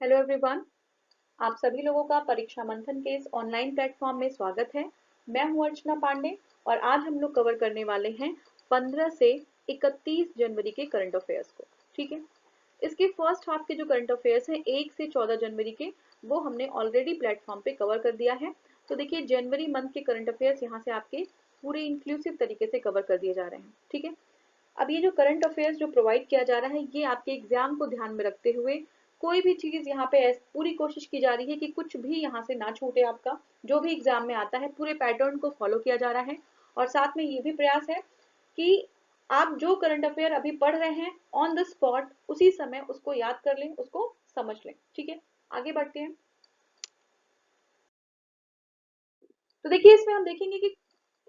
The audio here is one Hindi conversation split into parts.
Hello everyone. आप सभी लोगों का परीक्षा मंथन के इस ऑनलाइन प्लेटफॉर्म में स्वागत है। मैं हूं अर्चना पांडे और आज हम लोग कवर करने वाले हैं 15 से 31 जनवरी के करंट अफेयर्स को। ठीक है, इसके फर्स्ट हाफ के जो करंट अफेयर्स हैं 1 से 14 जनवरी के, वो हमने ऑलरेडी प्लेटफॉर्म पे कवर कर दिया है। तो देखिए, जनवरी मंथ के करंट अफेयर्स यहाँ से आपके पूरे इंक्लूसिव तरीके से कवर कर दिए जा रहे हैं। ठीक है, अब ये जो करंट अफेयर्स जो प्रोवाइड किया जा रहा है, ये आपके एग्जाम को ध्यान में रखते हुए कोई भी चीज यहाँ पे पूरी कोशिश की जा रही है कि कुछ भी यहाँ से ना छूटे। आपका जो भी एग्जाम में आता है पूरे पैटर्न को फॉलो किया जा रहा है और साथ में ये भी प्रयास है कि आप जो करंट अफेयर अभी पढ़ रहे हैं ऑन द स्पॉट उसी समय उसको याद कर लें, उसको समझ लें। ठीक है, आगे बढ़ते हैं। तो देखिए, इसमें हम देखेंगे कि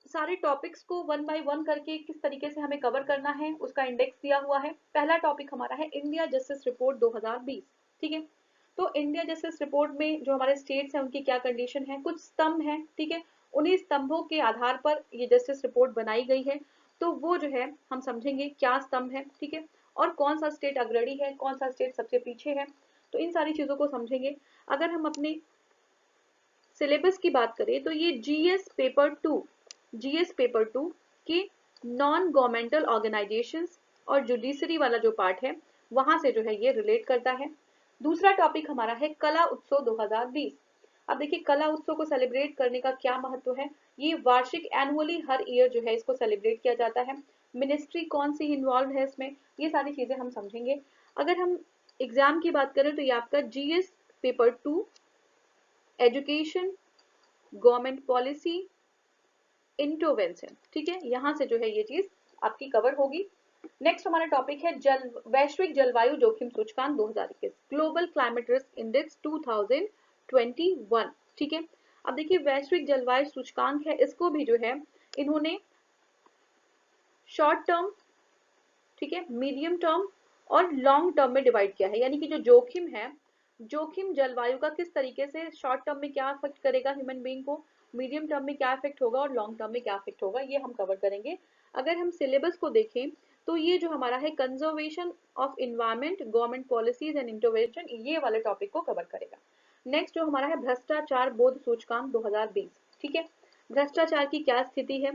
सारे टॉपिक्स को वन बाय वन करके किस तरीके से हमें कवर करना है, उसका इंडेक्स दिया हुआ है। पहला टॉपिक हमारा है इंडिया जस्टिस रिपोर्ट 2020। ठीक है, तो इंडिया जस्टिस रिपोर्ट में जो हमारे स्टेट्स हैं उनकी क्या कंडीशन है, कुछ स्तंभ हैं। ठीक है, उन्हीं स्तंभों के आधार पर ये जस्टिस रिपोर्ट बनाई गई है। तो वो जो है हम समझेंगे क्या स्तंभ है। ठीक है, और कौन सा स्टेट अग्रणी है, कौन सा स्टेट सबसे पीछे है, तो इन सारी चीजों को समझेंगे। अगर हम अपने सिलेबस की बात करें तो ये जीएस पेपर टू के नॉन गवर्नमेंटल ऑर्गेनाइजेशंस और जुडिशरी वाला जो पार्ट है वहां से जो है ये रिलेट करता है। दूसरा टॉपिक हमारा है कला उत्सव 2020। अब देखिए, कला उत्सव को सेलिब्रेट करने का क्या महत्व है। ये वार्षिक एनुअली हर ईयर जो है इसको सेलिब्रेट किया जाता है। मिनिस्ट्री कौन सी इन्वॉल्व है इसमें, ये सारी चीजें हम समझेंगे। अगर हम एग्जाम की बात करें तो ये आपका GS paper to education government policy intervention. ठीक है, यहां से जो है ये चीज आपकी कवर होगी। नेक्स्ट हमारा टॉपिक है वैश्विक जलवायु जोखिम सूचकांक 2021, ग्लोबल क्लाइमेट रिस्क इंडेक्स 2021। ठीक है, अब देखिए, वैश्विक जलवायु सूचकांक है, इसको भी जो है इन्होंने शॉर्ट टर्म, ठीक है, मीडियम टर्म और लॉन्ग टर्म में डिवाइड किया है। यानी कि जो जोखिम है, जोखिम जलवायु का किस तरीके से शॉर्ट टर्म में क्या इफेक्ट करेगा ह्यूमन बीइंग को, मीडियम टर्म में क्या इफेक्ट होगा और लॉन्ग टर्म में क्या इफेक्ट होगा, ये हम कवर करेंगे। अगर हम सिलेबस को देखें तो ये जो हमारा है conservation of environment government policies and intervention, ये वाले टॉपिक को कवर करेगा। नेक्स्ट जो हमारा है भ्रष्टाचार बोध सूचकांक 2020। ठीक है, भ्रष्टाचार की क्या स्थिति है,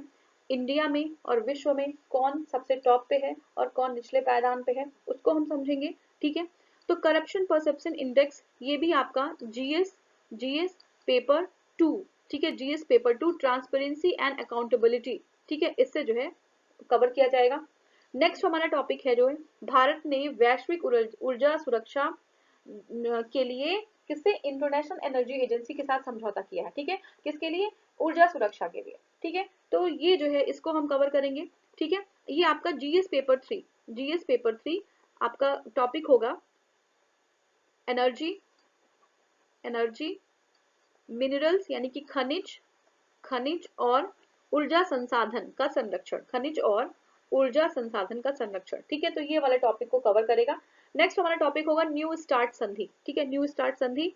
इंडिया में और विश्व में कौन सबसे टॉप पे है और कौन निचले पायदान पे है, उसको हम समझेंगे। ठीक है, तो करप्शन परसेप्शन इंडेक्स ये भी आपका जीएस जीएस पेपर टू, ठीक है, GS paper to transparency and accountability, ठीक है, इससे जो है कवर किया जाएगा। नेक्स्ट हमारा टॉपिक है जो है भारत ने वैश्विक ऊर्जा सुरक्षा के लिए किससे, इंटरनेशनल एनर्जी एजेंसी के साथ समझौता किया है। ठीक है, किसके लिए, ऊर्जा सुरक्षा के लिए। ठीक है, तो ये जो है इसको हम कवर करेंगे। ठीक है, ये आपका जीएस पेपर थ्री आपका टॉपिक होगा एनर्जी, एनर्जी मिनरल्स यानी कि खनिज, खनिज और ऊर्जा संसाधन का संरक्षण, खनिज और ऊर्जा संसाधन का संरक्षण। ठीक है, तो ये वाले टॉपिक को कवर करेगा। नेक्स्ट हमारा टॉपिक होगा न्यू स्टार्ट संधि। ठीक है, न्यू स्टार्ट संधि,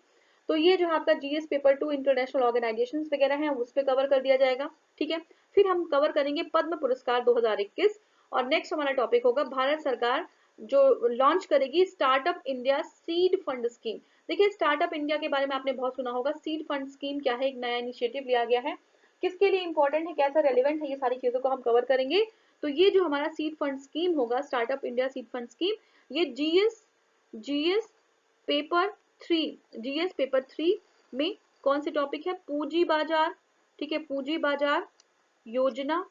तो ये जो है आपका GS paper two international organisation वगैरह है उस पर कवर कर दिया जाएगा। ठीक है, फिर हम कवर करेंगे पद्म पुरस्कार 2021 और नेक्स्ट हमारा टॉपिक होगा भारत सरकार जो लॉन्च करेगी startup India seed fund scheme. देखिए, स्टार्टअप इंडिया के बारे में आपने बहुत सुना होगा। सीड फंड स्कीम क्या है, एक नया इनिशिएटिव लिया गया है, किसके लिए इंपॉर्टेंट है, कैसा रेलिवेंट है, ये सारी चीजों को हम कवर करेंगे। तो ये जो हमारा सीड फंड स्कीम होगा, startup India seed fund scheme, ये GS paper three GS paper three में कौन से टॉपिक है, पूंजी बाजार, ठीक है, पूंजी बाजार योजना,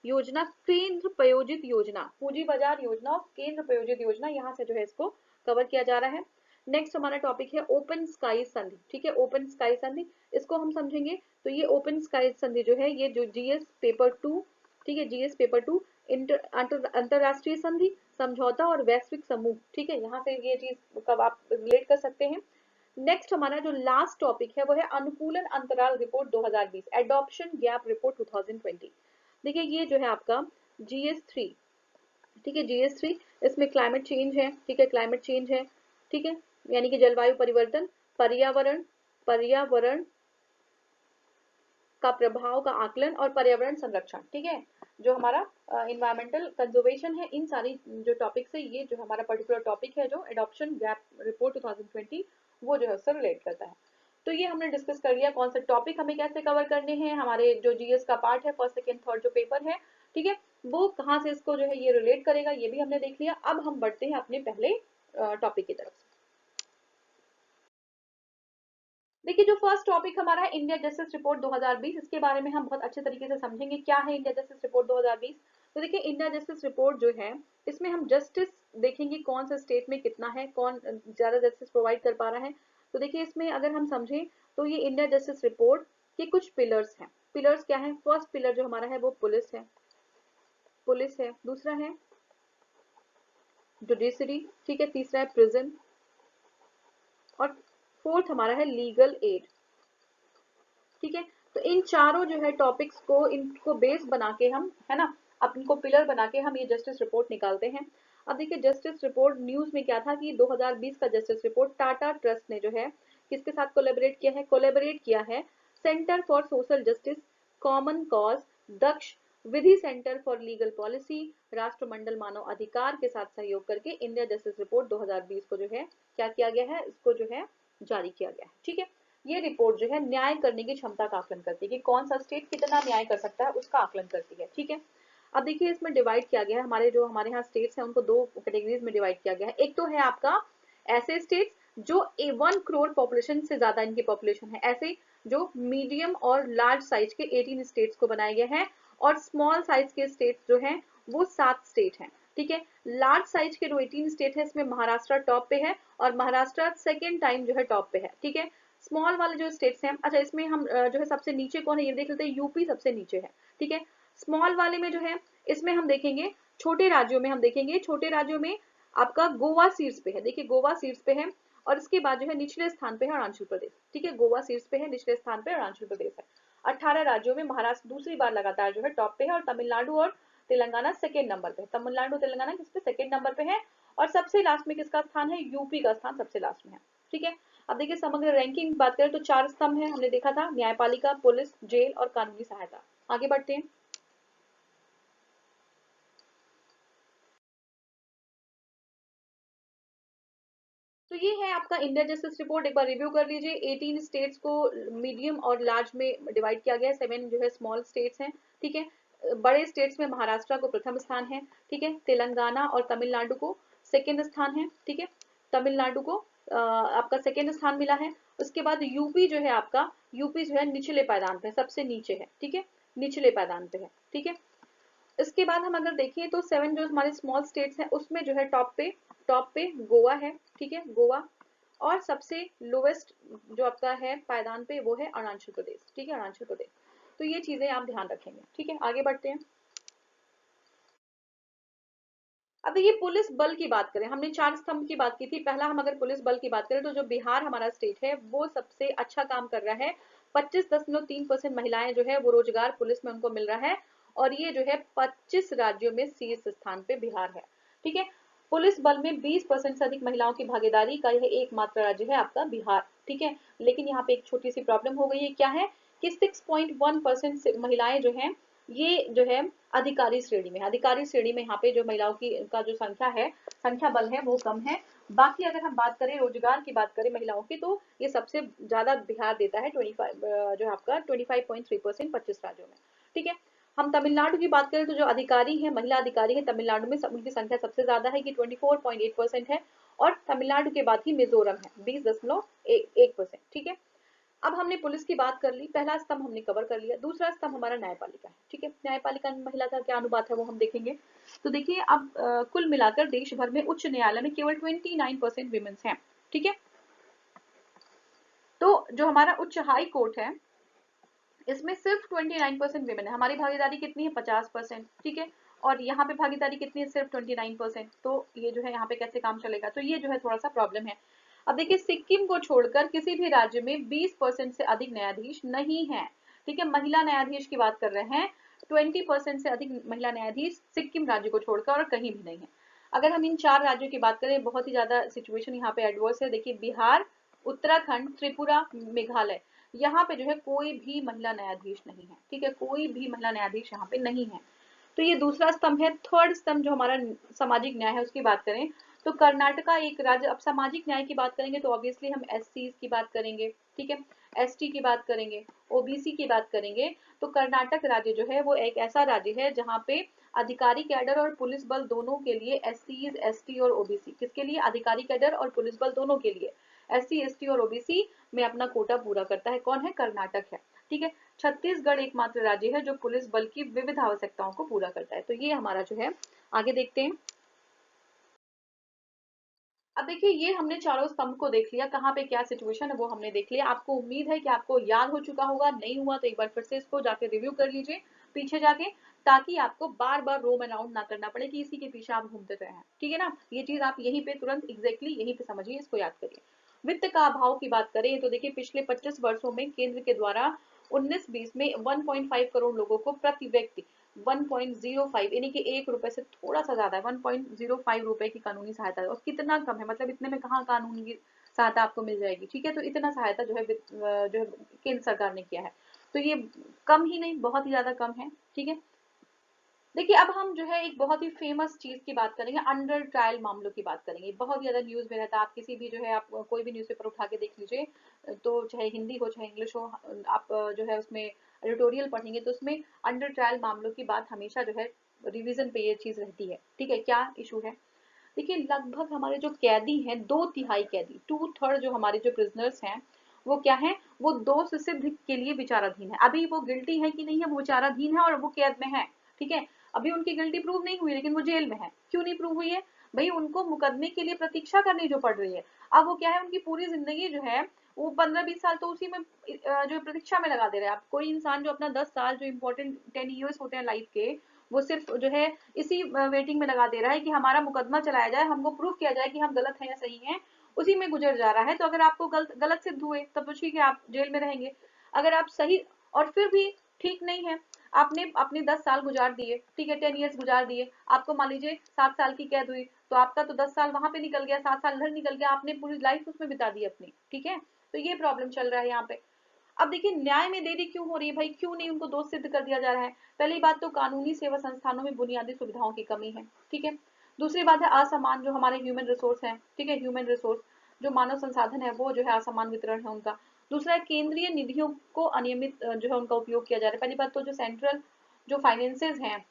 योजना केंद्र प्रायोजित योजना, पूंजी बाजार योजना और केंद्र प्रायोजित योजना, यहाँ से जो है इसको कवर किया जा रहा है। नेक्स्ट हमारा टॉपिक है ओपन स्काई संधि। ठीक है, ओपन स्काई संधि, इसको हम समझेंगे। तो ये ओपन स्काई संधि जो है ये जो जीएस पेपर टू, ठीक है, जीएस पेपर टू अंतरराष्ट्रीय संधि, समझौता और वैश्विक समूह। ठीक है, यहाँ से ये चीज कब आप रिलेट कर सकते हैं। नेक्स्ट हमारा जो लास्ट टॉपिक है वो है अनुकूलन अंतराल रिपोर्ट 2020, एडॉप्शन गैप रिपोर्ट 2020। देखिए, ये जो है आपका जीएस थ्री, ठीक है, जीएस थ्री, इसमें क्लाइमेट चेंज है। ठीक है, क्लाइमेट चेंज है, ठीक है, यानी कि जलवायु परिवर्तन, पर्यावरण, पर्यावरण का प्रभाव का आकलन और पर्यावरण संरक्षण। ठीक है, जो हमारा इन्वायरमेंटल कंजर्वेशन है, इन सारी जो टॉपिक है, ये जो हमारा पर्टिकुलर टॉपिक है जो एडॉप्शन गैप रिपोर्ट 2020, वो जो है उससे रिलेट करता है। तो ये हमने डिस्कस कर लिया कौन सा टॉपिक हमें कैसे कवर करने हैं, हमारे जो जीएस का पार्ट है फर्स्ट सेकेंड थर्ड जो पेपर है, ठीक है, वो कहाँ से इसको जो है ये रिलेट करेगा, ये भी हमने देख लिया। अब हम बढ़ते हैं अपने पहले टॉपिक की तरफ। देखिए जो फर्स्ट टॉपिक हमारा है इंडिया जस्टिस रिपोर्ट 2020, इसके बारे में हम बहुत अच्छे तरीके से समझेंगे क्या है इंडिया जस्टिस रिपोर्ट 2020। तो देखिए इंडिया जस्टिस रिपोर्ट जो है इसमें हम जस्टिस देखेंगे कौन सा स्टेट में कितना है, कौन ज्यादा जस्टिस प्रोवाइड कर पा रहा है। तो देखिए इसमें अगर हम समझें तो ये इंडिया जस्टिस रिपोर्ट के कुछ पिलर्स हैं। पिलर्स क्या है? फर्स्ट पिलर जो हमारा है वो पुलिस है, पुलिस है। दूसरा है जुडिशरी, ठीक है। तीसरा है प्रिजन, और फोर्थ हमारा है लीगल एड, ठीक है। तो इन चारों जो है टॉपिक्स को इनको बेस बना के हम, है ना, अब इनको पिलर बना के हम ये जस्टिस रिपोर्ट निकालते हैं। अब देखिए जस्टिस रिपोर्ट न्यूज में क्या था कि 2020 का जस्टिस रिपोर्ट टाटा ट्रस्ट ने जो है किसके साथ कोलैबोरेट किया है? कोलैबोरेट किया है centre for social justice, common cause, Daksh, Vidhi centre for legal policy, राष्ट्रमंडल मानव अधिकार के साथ सहयोग करके इंडिया जस्टिस रिपोर्ट 2020 को जो है क्या किया गया है, इसको जो है जारी किया गया है, ठीक है। ये रिपोर्ट जो है न्याय करने की क्षमता का आकलन करती है कि कौन सा स्टेट कितना न्याय कर सकता है उसका आकलन करती है, ठीक है। अब देखिए इसमें डिवाइड किया गया है, हमारे यहाँ स्टेट्स हैं उनको दो कैटेगरीज में डिवाइड किया गया है। एक तो है आपका ऐसे स्टेट्स जो 1 करोड़ पॉपुलेशन से ज्यादा इनकी पॉपुलेशन है, ऐसे जो मीडियम और लार्ज साइज के 18 स्टेट्स को बनाया गया है, और स्मॉल साइज के स्टेट्स जो हैं वो 7 स्टेट हैं, ठीक है। लार्ज साइज के जो 18 स्टेट है इसमें महाराष्ट्र टॉप पे है, और महाराष्ट्र सेकेंड टाइम जो है टॉप पे है, ठीक है। स्मॉल वाले जो स्टेट्स हैं, अच्छा इसमें हम जो है सबसे नीचे कौन है ये देख लेते हैं, यूपी सबसे नीचे है, ठीक है। स्मॉल वाले में जो है इसमें हम देखेंगे छोटे राज्यों में, हम देखेंगे छोटे राज्यों में आपका गोवा सीट्स पे है, देखिए गोवा सीट्स पे है, और इसके बाद जो है निचले स्थान पे है अरुणाचल प्रदेश, ठीक है। गोवा सीट्स पे है, निचले स्थान पे अरुणाचल प्रदेश है। 18 राज्यों में महाराष्ट्र दूसरी बार लगातार जो है टॉप पे है, और तमिलनाडु और तेलंगाना सेकेंड नंबर पे है। तमिलनाडु तेलंगाना किस पे? सेकेंड नंबर पे है। और सबसे लास्ट में किसका स्थान है? यूपी का स्थान सबसे लास्ट में है, ठीक है। अब देखिए समग्र रैंकिंग की बात करें तो 4 स्तंभ है, हमने देखा था न्यायपालिका, पुलिस, जेल और कानूनी सहायता। आगे बढ़ते हैं। तो ये है आपका इंडिया जस्टिस रिपोर्ट, एक बार रिव्यू कर लीजिए। 18 स्टेट्स को मीडियम और लार्ज में डिवाइड किया गया है, 7 जो है स्मॉल स्टेट्स हैं, ठीक है। बड़े स्टेट्स में महाराष्ट्र को प्रथम स्थान है, ठीक है। तेलंगाना और तमिलनाडु को सेकेंड स्थान है, ठीक है। तमिलनाडु को आपका सेकेंड स्थान मिला है। उसके बाद यूपी जो है आपका, यूपी जो है निचले पायदान पे, सबसे नीचे है, ठीक है, निचले पायदान पे है, ठीक है। इसके बाद हम अगर देखें तो 7 जो हमारे स्मॉल स्टेट्स हैं उसमें जो है टॉप पे गोवा है, ठीक है, गोवा। और सबसे लोवेस्ट जो आपका है पायदान पे वो है अरुणाचल प्रदेश, ठीक है, अरुणाचल प्रदेश। तो ये चीजें आप ध्यान रखेंगे, ठीक है। आगे बढ़ते हैं। अब देखिए पुलिस बल की बात करें, हमने 4 स्तंभ की बात की थी, पहला हम अगर पुलिस बल की बात करें तो जो बिहार हमारा स्टेट है वो सबसे अच्छा काम कर रहा है। 25.3% महिलाएं जो है वो रोजगार पुलिस में उनको मिल रहा है, और ये जो है 25 राज्यों में शीर्ष स्थान पे बिहार है, ठीक है। पुलिस बल में 20% से अधिक महिलाओं की भागीदारी का यह एकमात्र राज्य है आपका बिहार, ठीक है। लेकिन यहाँ पे एक छोटी सी प्रॉब्लम हो गई है, क्या है कि 6.1% महिलाएं जो है ये जो है अधिकारी श्रेणी में, अधिकारी श्रेणी में यहाँ पे जो महिलाओं की का जो संख्या है, संख्या बल है वो कम है। बाकी अगर हम बात करें रोजगार की बात करें महिलाओं की, तो ये सबसे ज्यादा बिहार देता है 25 जो आपका 25.3% 25 राज्यों में, ठीक है। हम तमिलनाडु की बात करें तो जो अधिकारी है, महिला अधिकारी है तमिलनाडु में, उनकी संख्या सबसे ज्यादा है कि 24.8% है, और तमिलनाडु के बाद ही मिजोरम है 20.1%, ठीक है। अब हमने पुलिस की बात कर ली, पहला स्तंभ हमने कवर कर लिया। दूसरा स्तंभ हमारा न्यायपालिका है, ठीक है। न्यायपालिका में महिला का क्या अनुपात है वो हम देखेंगे। तो देखिए अब कुल मिलाकर देश भर में उच्च न्यायालय में केवल 29% विमेन्स हैं, ठीक है। तो जो हमारा उच्च हाई कोर्ट है इसमें सिर्फ 29% विमेन है, हमारी भागीदारी कितनी है? 50%, ठीक है। और यहाँ पे भागीदारी कितनी है? सिर्फ 29%। तो ये जो है यहाँ पे कैसे काम चलेगा? तो ये जो है थोड़ा सा प्रॉब्लम है। अब देखिए सिक्किम को छोड़कर किसी भी राज्य में 20% से अधिक न्यायाधीश नहीं है, ठीक है। महिला न्यायाधीश की बात कर रहे हैं, 20% से अधिक महिला न्यायाधीश सिक्किम राज्य को छोड़कर और कहीं भी नहीं है। अगर हम इन 4 राज्यों की बात करें, बहुत ही ज्यादा सिचुएशन यहाँ पे एडवर्स है। देखिए बिहार, उत्तराखंड, त्रिपुरा, मेघालय, यहाँ पे जो है कोई भी महिला न्यायाधीश नहीं है, ठीक है, कोई भी महिला न्यायाधीश यहाँ पे नहीं है। तो ये दूसरा स्तंभ है। थर्ड स्तंभ जो हमारा सामाजिक न्याय है उसकी बात करें तो कर्नाटका एक राज्य। अब सामाजिक न्याय की बात करेंगे तो ऑब्वियसली हम एससी की बात करेंगे, ठीक है, एसटी की बात करेंगे, ओबीसी की बात करेंगे। तो कर्नाटक राज्य जो है वो एक ऐसा राज्य है जहाँ पे अधिकारी कैडर और पुलिस बल दोनों के लिए, एससी, एसटी और ओबीसी, किसके लिए, अधिकारी कैडर और पुलिस बल दोनों के लिए, एससी, एसटी और ओबीसी में अपना कोटा पूरा करता है। कौन है, कर्नाटक है, ठीक है। छत्तीसगढ़ एकमात्र राज्य है जो पुलिस बल की विविध आवश्यकताओं को पूरा करता है। तो ये हमारा जो है, आगे देखते हैं। अब देखिए, ये हमने चारों स्तंभ को देख लिया, कहाँ पे क्या सिचुएशन है वो हमने देख लिया। आपको उम्मीद है कि आपको याद हो चुका होगा, नहीं हुआ तो एक बार फिर से इसको जाके रिव्यू कर लीजिए पीछे जाके, ताकि आपको बार बार रोम अराउंड ना करना पड़े कि इसी के पीछे आप घूमते रहे हैं, ठीक है ना। ये चीज आप यहीं पे तुरंत एग्जैक्टली यहीं पे समझिए, इसको याद करिए। वित्त का अभाव की बात करें तो देखिए, पिछले 25 वर्षों में केंद्र के द्वारा 19-20 में 1.5 करोड़ लोगों को प्रति व्यक्ति 1.05 यानी कि 1 रुपए से थोड़ा सा ज्यादा है, 1.05 रुपए की कानूनी सहायता है। और कितना कम है, मतलब इतने में कहाँ कानूनी सहायता आपको मिल जाएगी, ठीक है। तो इतना सहायता जो है जो है केंद्र सरकार ने किया है। तो ये कम ही नहीं, बहुत ही ज्यादा कम है, ठीक है। देखिए, अब हम जो है एक बहुत ही फेमस चीज की बात करेंगे, अंडर ट्रायल मामलों की बात करेंगे। बहुत ज्यादा न्यूज में रहता है, आप किसी भी जो है, आप कोई भी न्यूज़पेपर उठा के देख लीजिए, तो चाहे हिंदी हो चाहे इंग्लिश हो, आप जो है उसमें एडिटोरियल पढ़ेंगे तो उसमें अंडर ट्रायल मामलों की बात हमेशा जो है रिवीजन पे ये चीज रहती है, ठीक है। क्या इशू है, देखिए, लगभग हमारे जो कैदी हैं, 2/3 कैदी, 2/3 जो हमारे जो प्रिजनर्स हैं, वो क्या है, वो दोष सिद्ध के लिए विचाराधीन है। अभी वो गिल्टी है कि नहीं है, वो विचाराधीन है और वो कैद में है, ठीक है। अभी उनकी गिल्टी प्रूव नहीं हुई, लेकिन वो जेल में है। क्यों नहीं प्रूव हुई है, भाई उनको मुकदमे के लिए प्रतीक्षा करनी जो पड़ रही है। अब वो क्या है, उनकी पूरी जिंदगी जो है वो 15-20 साल तो उसी में जो प्रतीक्षा में लगा दे रहे हैं। आप कोई इंसान जो अपना 10 साल, जो इम्पोर्टेंट 10 years होते हैं लाइफ के, वो सिर्फ जो है इसी वेटिंग में लगा दे रहा है कि हमारा मुकदमा चलाया जाए, हमको प्रूफ किया जाए कि हम गलत हैं या सही हैं, उसी में गुजर जा रहा है। तो अगर आपको गलत गलत सिद्ध हुए तब तो ठीक है, आप जेल में रहेंगे। अगर आप सही और फिर भी ठीक नहीं है, आपने अपने 10 साल गुजार दिए, ठीक है, 10 years गुजार दिए, आपको मान लीजिए 7 साल की कैद हुई, तो आपका तो 10 साल वहां पे निकल गया, 7 साल इधर निकल गया, आपने पूरी लाइफ उसमें बिता दी अपनी, ठीक है। तो ये प्रॉब्लम चल रहा है यहाँ पे। अब देखिए, न्याय में देरी क्यों हो रही है भाई, क्यों नहीं उनको दोष सिद्ध कर दिया जा रहा है। पहली बात तो कानूनी सेवा संस्थानों में बुनियादी सुविधाओं की कमी है, ठीक है। दूसरी बात है असमान जो हमारे ह्यूमन रिसोर्स है, ठीक है, ह्यूमन रिसोर्स जो मानव संसाधन है वो जो है असमान वितरण है उनका। दूसरा है केंद्रीय निधियों को अनियमित जो है उनका उपयोग किया जा रहा है। पहली बात तो जो सेंट्रल जो फाइनेंसेस हैं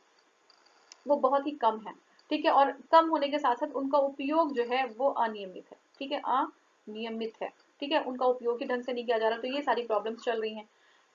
वो बहुत ही कम है, ठीक है। और कम होने के साथ साथ उनका उपयोग जो है वो अनियमित है, ठीक है, अनियमित है, ठीक है, उनका उपयोग ही ढंग से नहीं किया जा रहा। तो ये सारी प्रॉब्लम्स चल रही हैं।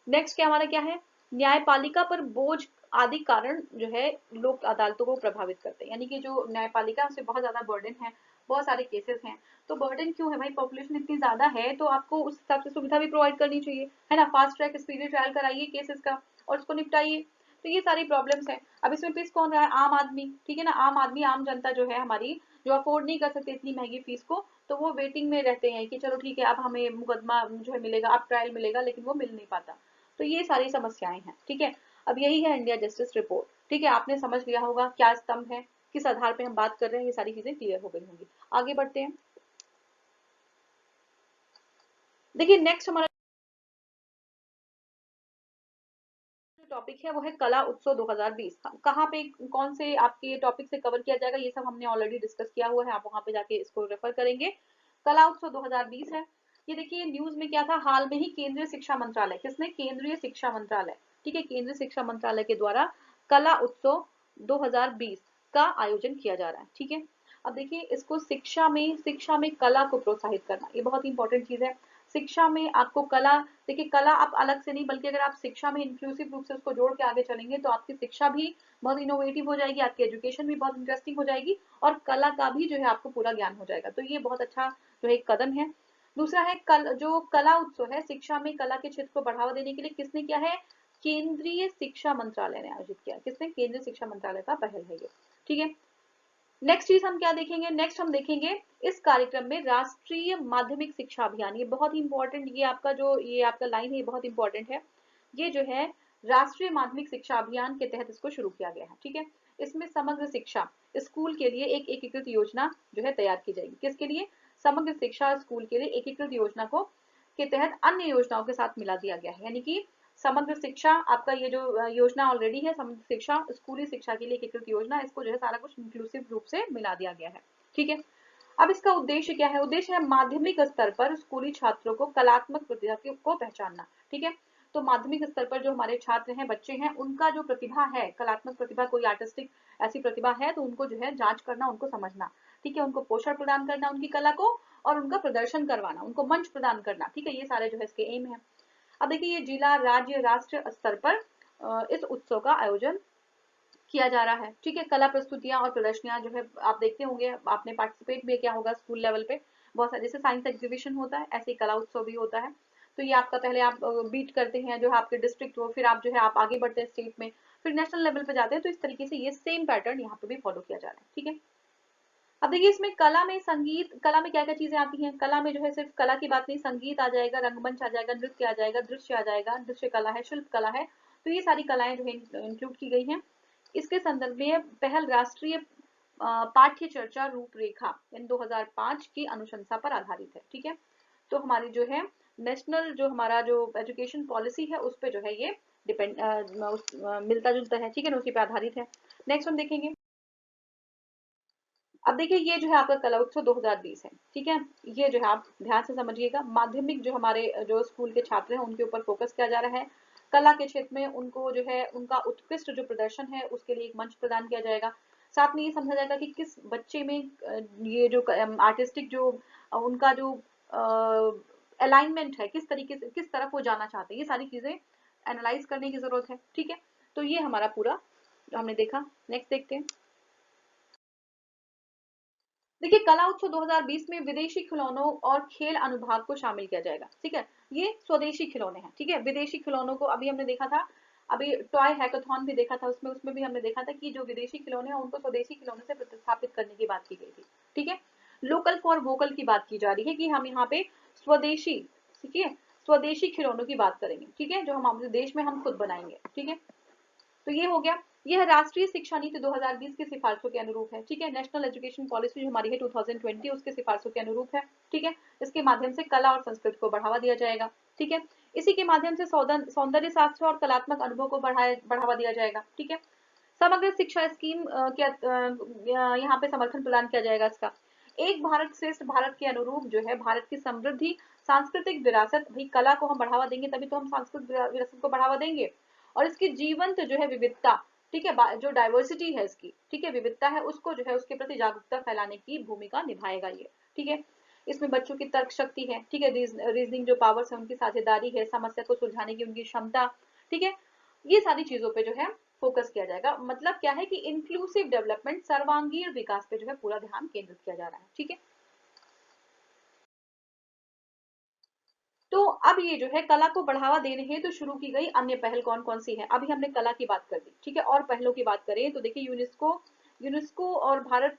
नेक्स्ट क्या हमारा क्या है, न्यायपालिका पर बोझ आदि कारण जो है लोक अदालतों को प्रभावित करते हैं। यानी कि जो न्यायपालिका से बहुत ज्यादा बर्डन है, बहुत सारे केसेस हैं। तो बर्डन क्यों है भाई, पॉपुलेशन इतनी ज्यादा है तो आपको उस हिसाब से सुविधा भी प्रोवाइड करनी चाहिए, है ना। फास्ट ट्रैक स्पीडी ट्रायल कराइए केसेस का और उसको निपटाइए। तो ये सारी प्रॉब्लम्स है। अब इसमें पिस कौन रहा है, आम आदमी, ठीक है ना। आम आदमी, आम जनता जो है हमारी, जो अफोर्ड नहीं कर सकते इतनी महंगी फीस को, तो वो वेटिंग में रहते हैं कि चलो ठीक है, अब हमें मुकदमा जो है मिलेगा, अब ट्रायल मिलेगा, लेकिन वो मिल नहीं पाता। तो ये सारी समस्याएं हैं, ठीक है। अब यही है इंडिया जस्टिस रिपोर्ट, ठीक है। आपने समझ लिया होगा क्या स्तंभ है, किस आधार पे हम बात कर रहे हैं, ये सारी चीजें क्लियर हो गई होंगी। आगे बढ़ते हैं। देखिए, नेक्स्ट हमारा टॉपिक है वो है कला उत्सव 2020। कहाँ पे कौन से आपके टॉपिक से कवर किया जाएगा, ये सब हमने ऑलरेडी डिस्कस किया हुआ है, आप वहां पे जाके इसको रेफर करेंगे। कला उत्सव 2020 है। ये देखिए, न्यूज में क्या था, हाल में ही केंद्रीय शिक्षा मंत्रालय, किसने, केंद्रीय शिक्षा मंत्रालय, ठीक है, केंद्रीय शिक्षा मंत्रालय के द्वारा कला उत्सव 2020 का आयोजन किया जा रहा है, ठीक है। अब देखिए, इसको शिक्षा में कला को प्रोत्साहित करना, ये बहुत इंपॉर्टेंट चीज है। शिक्षा में आपको कला, देखिए कला आप अलग से नहीं, बल्कि अगर आप शिक्षा में इंक्लूसिव रूप से उसको जोड़ के आगे चलेंगे तो आपकी शिक्षा भी बहुत इनोवेटिव हो जाएगी, आपकी एजुकेशन भी बहुत इंटरेस्टिंग हो जाएगी, और कला का भी जो है आपको पूरा ज्ञान हो जाएगा। तो ये बहुत अच्छा जो है एक कदम है। दूसरा है जो कला उत्सव है, शिक्षा में कला के क्षेत्र को बढ़ावा देने के लिए किसने किया है, केंद्रीय शिक्षा मंत्रालय ने आयोजित किया। किसने, केंद्रीय शिक्षा मंत्रालय का पहल है ये, ठीक है। नेक्स्ट चीज हम क्या देखेंगे, नेक्स्ट हम देखेंगे इस कार्यक्रम में राष्ट्रीय माध्यमिक शिक्षा अभियान, ये बहुत इंपॉर्टेंट, ये आपका लाइन है, ये बहुत इंपॉर्टेंट है। ये जो है राष्ट्रीय माध्यमिक शिक्षा अभियान के तहत इसको शुरू किया गया है, ठीक है। इसमें समग्र शिक्षा स्कूल के लिए एक एकीकृत योजना जो है तैयार की जाएगी। किसके लिए, समग्र शिक्षा स्कूल के लिए एकीकृत योजना को के तहत अन्य योजनाओं के साथ मिला दिया गया है। यानी कि समग्र शिक्षा आपका ये जो योजना ऑलरेडी है, समग्र शिक्षा स्कूली शिक्षा के लिए एकीकृत योजना, इसको जो है सारा कुछ इंक्लूसिव रूप से मिला दिया गया है, ठीक है। अब इसका उद्देश्य क्या है? उद्देश्य है माध्यमिक स्तर पर स्कूली छात्रों को कलात्मक प्रतिभा को पहचानना। ठीक है, तो माध्यमिक स्तर पर जो हमारे छात्र हैं, बच्चे हैं, उनका जो प्रतिभा है, कलात्मक प्रतिभा, कोई आर्टिस्टिक ऐसी प्रतिभा है तो उनको जो है जांच करना, उनको समझना। ठीक है, उनको पोषण प्रदान करना उनकी कला को, और उनका प्रदर्शन करवाना, उनको मंच प्रदान करना। ठीक है, ये सारे जो है इसके एम है। अब देखिए, ये जिला, राज्य, राष्ट्र स्तर पर इस उत्सव का आयोजन किया जा रहा है। ठीक है, कला प्रस्तुतियां और प्रदर्शनियां जो है आप देखते होंगे, आपने पार्टिसिपेट भी किया होगा स्कूल लेवल पे। बहुत सारे, जैसे साइंस एग्जीबिशन होता है, ऐसे ही कला उत्सव भी होता है। तो ये आपका पहले आप बीट करते हैं जो है आपके डिस्ट्रिक्ट हो, फिर आप जो है आप आगे बढ़ते हैं स्टेट में, फिर नेशनल लेवल पे जाते हैं। तो इस तरीके से ये सेम पैटर्न यहाँ पे भी फॉलो किया जा रहा है। ठीक है, अब देखिए इसमें कला में, संगीत, कला में क्या क्या चीजें आती हैं? कला में जो है सिर्फ कला की बात नहीं, संगीत आ जाएगा, रंगमंच आ जाएगा, नृत्य आ जाएगा, दृश्य आ जाएगा, दृश्य कला है, शिल्प कला है। तो ये सारी कलाएं जो है इंक्लूड की गई हैं। इसके संदर्भ में पहल राष्ट्रीय पाठ्य चर्चा रूपरेखा इन 2005 की अनुशंसा पर आधारित है। ठीक है, तो हमारी जो है नेशनल, जो हमारा जो एजुकेशन पॉलिसी है, उस पे जो है ये डिपेंड, मिलता जुलता है। ठीक है ना, उसी पे आधारित है। नेक्स्ट हम देखेंगे। अब देखिए, ये जो है आपका कला उत्सव 2020 है। ठीक है, ये जो है आप ध्यान से समझिएगा, माध्यमिक जो हमारे जो स्कूल के छात्र हैं उनके ऊपर फोकस किया जा रहा है। कला के क्षेत्र में उनको जो है उनका उत्कृष्ट जो प्रदर्शन है उसके लिए एक मंच प्रदान किया जाएगा। साथ में ये समझा जाएगा कि किस बच्चे में ये जो आर्टिस्टिक जो उनका जो अलाइनमेंट है, किस तरीके से, किस तरफ वो जाना चाहते हैं, ये सारी चीजें एनालाइज करने की जरूरत है। ठीक है, तो ये हमारा पूरा जो हमने देखा। नेक्स्ट देखते हैं। देखिए, कला उत्सव 2020 में विदेशी खिलौनों और खेल अनुभाग को शामिल किया जाएगा। ठीक है, ये स्वदेशी खिलौने हैं। ठीक है, विदेशी खिलौनों को अभी हमने देखा था, अभी टॉय हैकाथॉन भी देखा था, उसमें भी हमने देखा था कि जो विदेशी खिलौने हैं उनको स्वदेशी खिलौने से प्रतिस्थापित करने की बात की गई थी। ठीक है, लोकल फॉर वोकल की बात की जा रही है कि हम यहाँ पे स्वदेशी, ठीक है, स्वदेशी खिलौनों की बात करेंगे। ठीक है, जो हम अपने देश में हम खुद बनाएंगे। ठीक है, तो ये हो गया। यह राष्ट्रीय शिक्षा नीति 2020 की सिफारिशों के अनुरूप है। ठीक है, नेशनल एजुकेशन पॉलिसी जो हमारी है 2020, उसके सिफारिशों के अनुरूप है। ठीक है, इसके माध्यम से कला और संस्कृति को बढ़ावा दिया जाएगा। ठीक है, इसी के माध्यम से सौंदर्य शास्त्र और कलात्मक अनुभव को बढ़ावा दिया जाएगा। ठीक है, समग्र शिक्षा स्कीम यहाँ पे समर्थन प्रदान किया जाएगा इसका। एक भारत श्रेष्ठ भारत के अनुरूप जो है भारत की समृद्धि, सांस्कृतिक विरासत, भाई कला को हम बढ़ावा देंगे तभी तो हम सांस्कृतिक विरासत को बढ़ावा देंगे। और इसकी जीवंत जो है विविधता, ठीक है, जो डाइवर्सिटी है इसकी, ठीक है, विविधता है, उसको जो है उसके प्रति जागरूकता फैलाने की भूमिका निभाएगा ये। ठीक है, इसमें बच्चों की तर्क शक्ति है, ठीक है, रीजनिंग जो पावर्स है, उनकी साझेदारी है, समस्या को सुलझाने की उनकी क्षमता, ठीक है, ये सारी चीजों पे जो है फोकस किया जाएगा। मतलब क्या है कि इंक्लूसिव डेवलपमेंट, सर्वांगीण विकास पे जो है पूरा ध्यान केंद्रित किया जा रहा है। ठीक है, तो अब ये जो है कला को बढ़ावा देने हेतु शुरू की गई अन्य पहल कौन कौन सी है? अभी हमने कला की बात कर दी। ठीक है, और पहलों की बात करें तो देखिए, यूनेस्को, यूनेस्को और भारत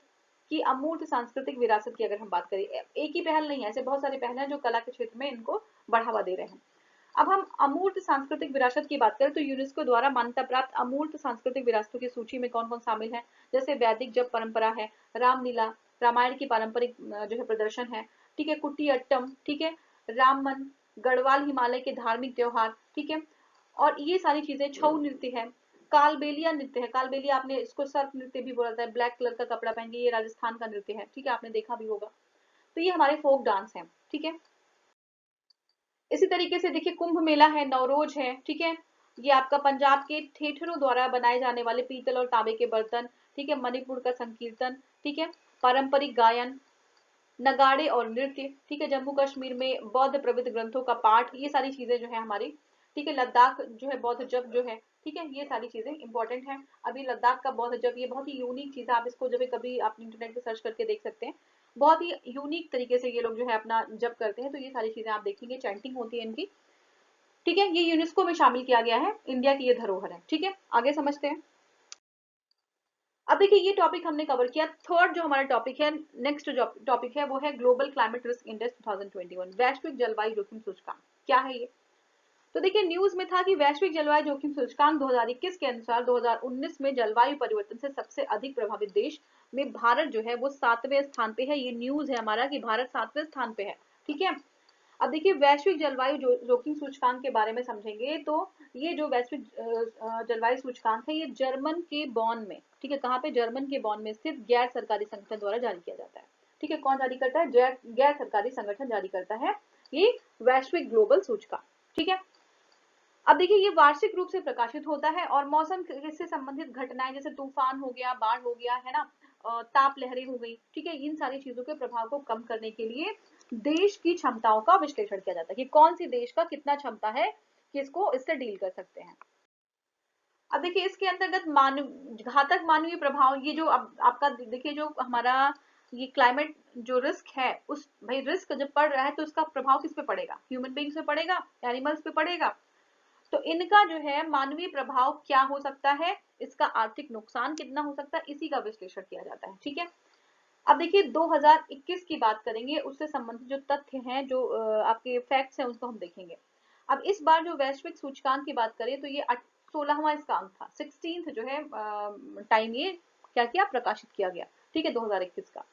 की अमूर्त सांस्कृतिक विरासत की अगर हम बात करें, एक ही पहल नहीं है, ऐसे बहुत सारे पहल हैं जो कला के क्षेत्र में इनको बढ़ावा दे रहे हैं। अब हम अमूर्त सांस्कृतिक विरासत की बात करें तो यूनेस्को द्वारा मान्यता प्राप्त अमूर्त सांस्कृतिक विरासतों की सूची में कौन कौन शामिल है? जैसे वैदिक जप परंपरा है, रामलीला, रामायण की पारंपरिक जो है प्रदर्शन है, ठीक है, कुटियाट्टम, ठीक है, रामन, गढ़वाल हिमालय के धार्मिक त्योहार, ठीक है, और ये सारी चीजें, छऊ नृत्य है, कालबेलिया नृत्य है, कालबेलिया आपने इसको सर्प नृत्य भी बोला जाता है, ब्लैक कलर का कपड़ा पहन के, ये राजस्थान का नृत्य है। ठीक है, आपने देखा भी होगा। तो ये हमारे फोक डांस है। ठीक है, इसी तरीके से देखिए, कुंभ मेला है, नवरोज है, ठीक है, ये आपका पंजाब के थिएटरों द्वारा बनाए जाने वाले पीतल और तांबे के बर्तन, ठीक है, मणिपुर का संकीर्तन, ठीक है, पारंपरिक गायन, नगाड़े और नृत्य, ठीक है, जम्मू कश्मीर में बौद्ध प्रविध ग्रंथों का पाठ, ये सारी चीजें जो है हमारी, ठीक है, लद्दाख जो है बौद्ध जप जो है, ठीक है, ये सारी चीजें इंपॉर्टेंट है। अभी लद्दाख का बौद्ध जप, ये बहुत ही यूनिक चीज है, आप इसको जब कभी आप इंटरनेट पे सर्च करके देख सकते हैं। बहुत ही यूनिक तरीके से ये लोग जो है अपना जप करते हैं, तो ये सारी चीजें आप देखेंगे, चैंटिंग होती है इनकी। ठीक है, ये यूनेस्को में शामिल किया गया है, इंडिया की ये धरोहर है। ठीक है, आगे समझते हैं। अब देखिए, ये टॉपिक हमने कवर किया। थर्ड जो हमारा टॉपिक है, नेक्स्ट जो टॉपिक है वो है ग्लोबल क्लाइमेट रिस्क इंडेक्स 2021, वैश्विक जलवायु जोखिम सूचकांक। क्या है ये? तो देखिए, न्यूज में था कि वैश्विक जलवायु जोखिम सूचकांक 2021 के अनुसार 2019 में जलवायु परिवर्तन से सबसे अधिक प्रभावित देश में भारत जो है वो 7वें स्थान पे है। ये न्यूज है हमारा कि भारत 7वें स्थान पे है। ठीक है, अब देखिए, वैश्विक जलवायु जोखिम सूचकांक के बारे में समझेंगे तो ये जो वैश्विक जलवायु सूचकांक है, ये जर्मन के बॉन में, ठीक है, कहाँ पे? जर्मन के बॉन में स्थित गैर सरकारी संगठन द्वारा जारी किया जाता है। ठीक है, कौन जारी करता है? गैर सरकारी संगठन जारी करता है ये वैश्विक ग्लोबल सूचकांक। ठीक है, अब देखिए ये वार्षिक रूप से प्रकाशित होता है और मौसम से संबंधित घटनाएं जैसे तूफान हो गया, बाढ़ हो गया, है ना, ताप लहरें हो गई, ठीक है, इन सारी चीजों के प्रभाव को कम करने के लिए देश की क्षमताओं का विश्लेषण किया जाता है कि कौन सी देश का कितना क्षमता है कि इसको इससे डील कर सकते हैं। अब देखिए इसके अंतर्गत घातक मानवीय प्रभाव, ये जो अब आपका देखिए जो हमारा ये क्लाइमेट जो रिस्क है, उस भाई रिस्क जब पड़ रहा है तो उसका प्रभाव किस पे पड़ेगा? ह्यूमन बींग्स पे पड़ेगा, एनिमल्स पे पड़ेगा। तो इनका जो है मानवीय प्रभाव क्या हो सकता है, इसका आर्थिक नुकसान कितना हो सकता है, इसी का विश्लेषण किया जाता है। ठीक है, अब देखिए 2021 की बात करेंगे, उससे संबंधित जो तथ्य हैं, जो आपके फैक्ट्स हैं, उसको हम देखेंगे। अब इस बार जो वैश्विक सूचकांक की बात करें तो ये 16वां इसका अंक था, 16th जो है टाइम ये क्या किया, प्रकाशित किया गया। ठीक है, 2021 का।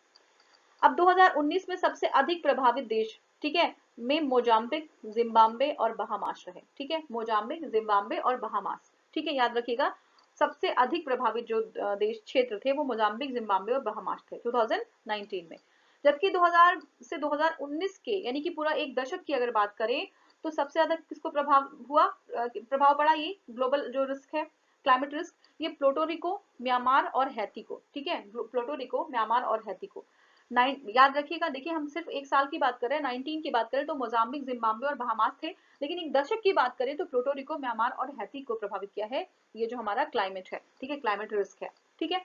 अब 2019 में सबसे अधिक प्रभावित देश, ठीक है, में मोजाम्बिक, जिम्बाब्वे और बहामास रहे। ठीक है, मोजाम्बिक, जिम्बाब्वे और बहामास। ठीक है, याद रखिएगा सबसे अधिक प्रभावित जो देश क्षेत्र थे वो मोजाम्बिक, जिम्बाब्वे और बहामास थे 2019 में। जबकि 2000 से 2019 के यानी कि पूरा एक दशक की अगर बात करें तो सबसे ज्यादा किसको प्रभाव हुआ, प्रभाव पड़ा, ये ग्लोबल जो रिस्क है, क्लाइमेट रिस्क, ये प्लोटोरिको, म्यांमार और हैती को। ठीक है, प्लोटोरिको, म्यांमार और हैती को। याद रखिएगा, देखिए हम सिर्फ एक साल की बात कर रहे हैं, 19 की बात करें तो मोजाम्बिक, जिम्बाब्वे और बहामास थे, लेकिन एक दशक की बात करें तो प्लोटोरिको, म्यांमार और हैती को प्रभावित किया है ये जो हमारा क्लाइमेट है। ठीक है, क्लाइमेट रिस्क है। ठीक है,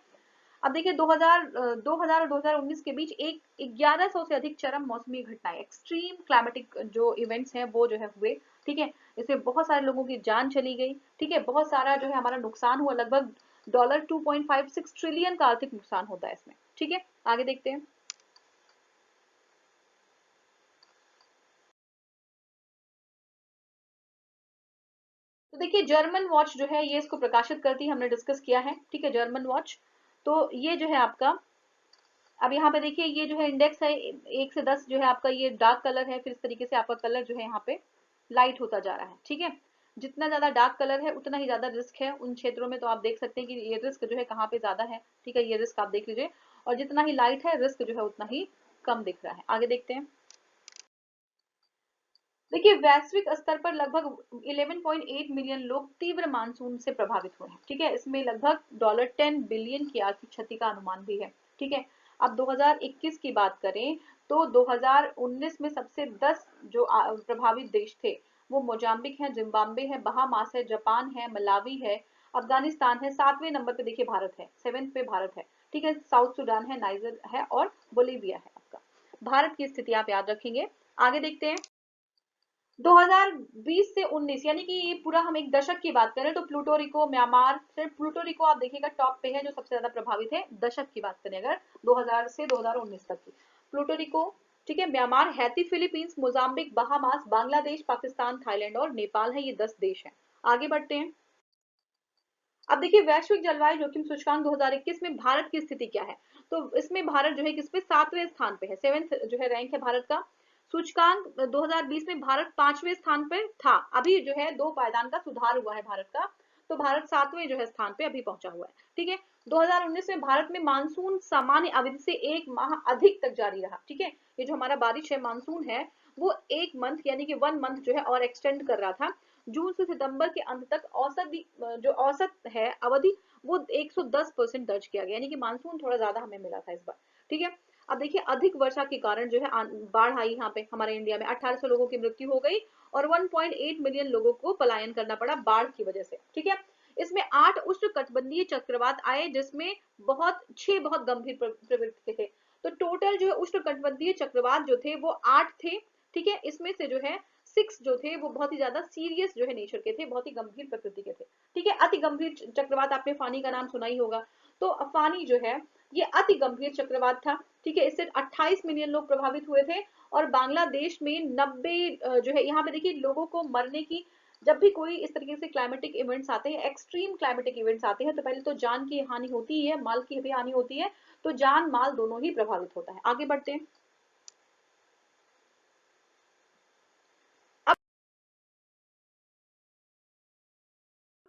अब देखिए 2000 और 2019 के बीच एक 1100 से अधिक चरम मौसमी घटनाएं, एक्सट्रीम क्लाइमेटिक जो इवेंट्स हैं वो जो है हुए। ठीक है, इसमें बहुत सारे लोगों की जान चली गई। ठीक है, बहुत सारा जो है हमारा नुकसान हुआ, लगभग $2.56 ट्रिलियन का आर्थिक नुकसान होता है इसमें। ठीक है, आगे देखते हैं। तो देखिए जर्मन वॉच जो है ये इसको प्रकाशित करती है, हमने डिस्कस किया है। ठीक है, जर्मन वॉच, तो ये जो है आपका, अब यहाँ पे देखिए ये जो है इंडेक्स है 1 से 10, जो है आपका ये डार्क कलर है, फिर इस तरीके से आपका कलर जो है यहाँ पे लाइट होता जा रहा है। ठीक है, जितना ज्यादा डार्क कलर है उतना ही ज्यादा रिस्क है उन क्षेत्रों में। तो आप देख सकते हैं कि ये रिस्क जो है कहाँ पे ज्यादा है। ठीक है, ये रिस्क आप देख लीजिए, और जितना ही लाइट है रिस्क जो है उतना ही कम दिख रहा है। आगे देखते हैं। देखिए वैश्विक स्तर पर लगभग 11.8 मिलियन लोग तीव्र मानसून से प्रभावित हुए हैं। ठीक है, इसमें लगभग $10 बिलियन की आर्थिक क्षति का अनुमान भी है। ठीक है, अब 2021 की बात करें तो 2019 में सबसे 10 जो प्रभावित देश थे वो मोजाम्बिक है, जिम्बाब्वे है, बहामास है, जापान है, मलावी है, अफगानिस्तान है, 7वें नंबर पे देखिए भारत है, 7th पे भारत है। ठीक है, साउथ सुडान है, नाइजर है और बोलीविया है आपका। भारत की स्थिति आप याद रखेंगे। आगे देखते हैं। 2020 से 19 यानी कि ये पूरा हम एक दशक की बात करें तो प्लूटोरिको, म्यांमार, सिर्फ प्लूटोरिको आप देखिएगा टॉप पे है जो सबसे ज्यादा प्रभावित है दशक की बात करें अगर 2000 से 2019 तक की। प्लूटोरिको, ठीक है, Myanmar, Haiti, Philippines, Mozambique, Bahamas, Bangladesh, Pakistan, Thailand और नेपाल है, ये 10 देश हैं। आगे बढ़ते हैं। अब देखिए वैश्विक जलवायु जोखिम सूचकांक 2021 में भारत की स्थिति क्या है। तो इसमें भारत जो है किस पे, 7वें स्थान पे है, 7th जो है रैंक है भारत का। सूचकांक 2020 में भारत 5वें स्थान पे था, अभी जो है 2 पायदान का सुधार हुआ है भारत का, तो भारत 7वें जो है स्थान पे अभी पहुंचा हुआ है। ठीक है, 2019 में भारत में मानसून सामान्य अवधि से 1 माह अधिक तक जारी रहा। ठीक है, ये जो हमारा बारिश है, मानसून है, वो 1 मंथ यानी कि 1 मंथ जो है और एक्सटेंड कर रहा था। जून से सितंबर के अंत तक औसत जो औसत है अवधि वो 110% दर्ज किया गया, यानी कि मानसून थोड़ा ज्यादा हमें मिला था इस बार। ठीक है, अब देखिए अधिक वर्षा के कारण जो है बाढ़ आई यहाँ पे हमारे इंडिया में, 1800 लोगों की मृत्यु हो गई और 1.8 मिलियन लोगों को पलायन करना पड़ा बाढ़ की वजह से। ठीक है, इसमें 8 उष्णकटिबंधीय चक्रवात आए जिसमें 6 बहुत गंभीर प्रवृत्ति के थे। तो टोटल जो है उष्णकटिबंधीय चक्रवात जो थे वो 8 थे। ठीक है, इसमें से जो है 6 जो थे वो बहुत ही ज्यादा सीरियस जो है नेचर के थे, बहुत ही गंभीर प्रकृति के थे। ठीक है, अति गंभीर चक्रवात आपने फानी का नाम सुना ही होगा। तो फानी जो है ये अति गंभीर चक्रवात था। ठीक है, इससे 28 मिलियन लोग प्रभावित हुए थे और बांग्लादेश में 90 जो है, यहाँ पे देखिए लोगों को मरने की, जब भी कोई इस तरीके से क्लाइमेटिक इवेंट्स आते हैं, एक्सट्रीम क्लाइमेटिक इवेंट्स आते हैं, तो पहले तो जान की हानि होती ही है, माल की भी हानि होती है, तो जान माल दोनों ही प्रभावित होता है। आगे बढ़ते हैं।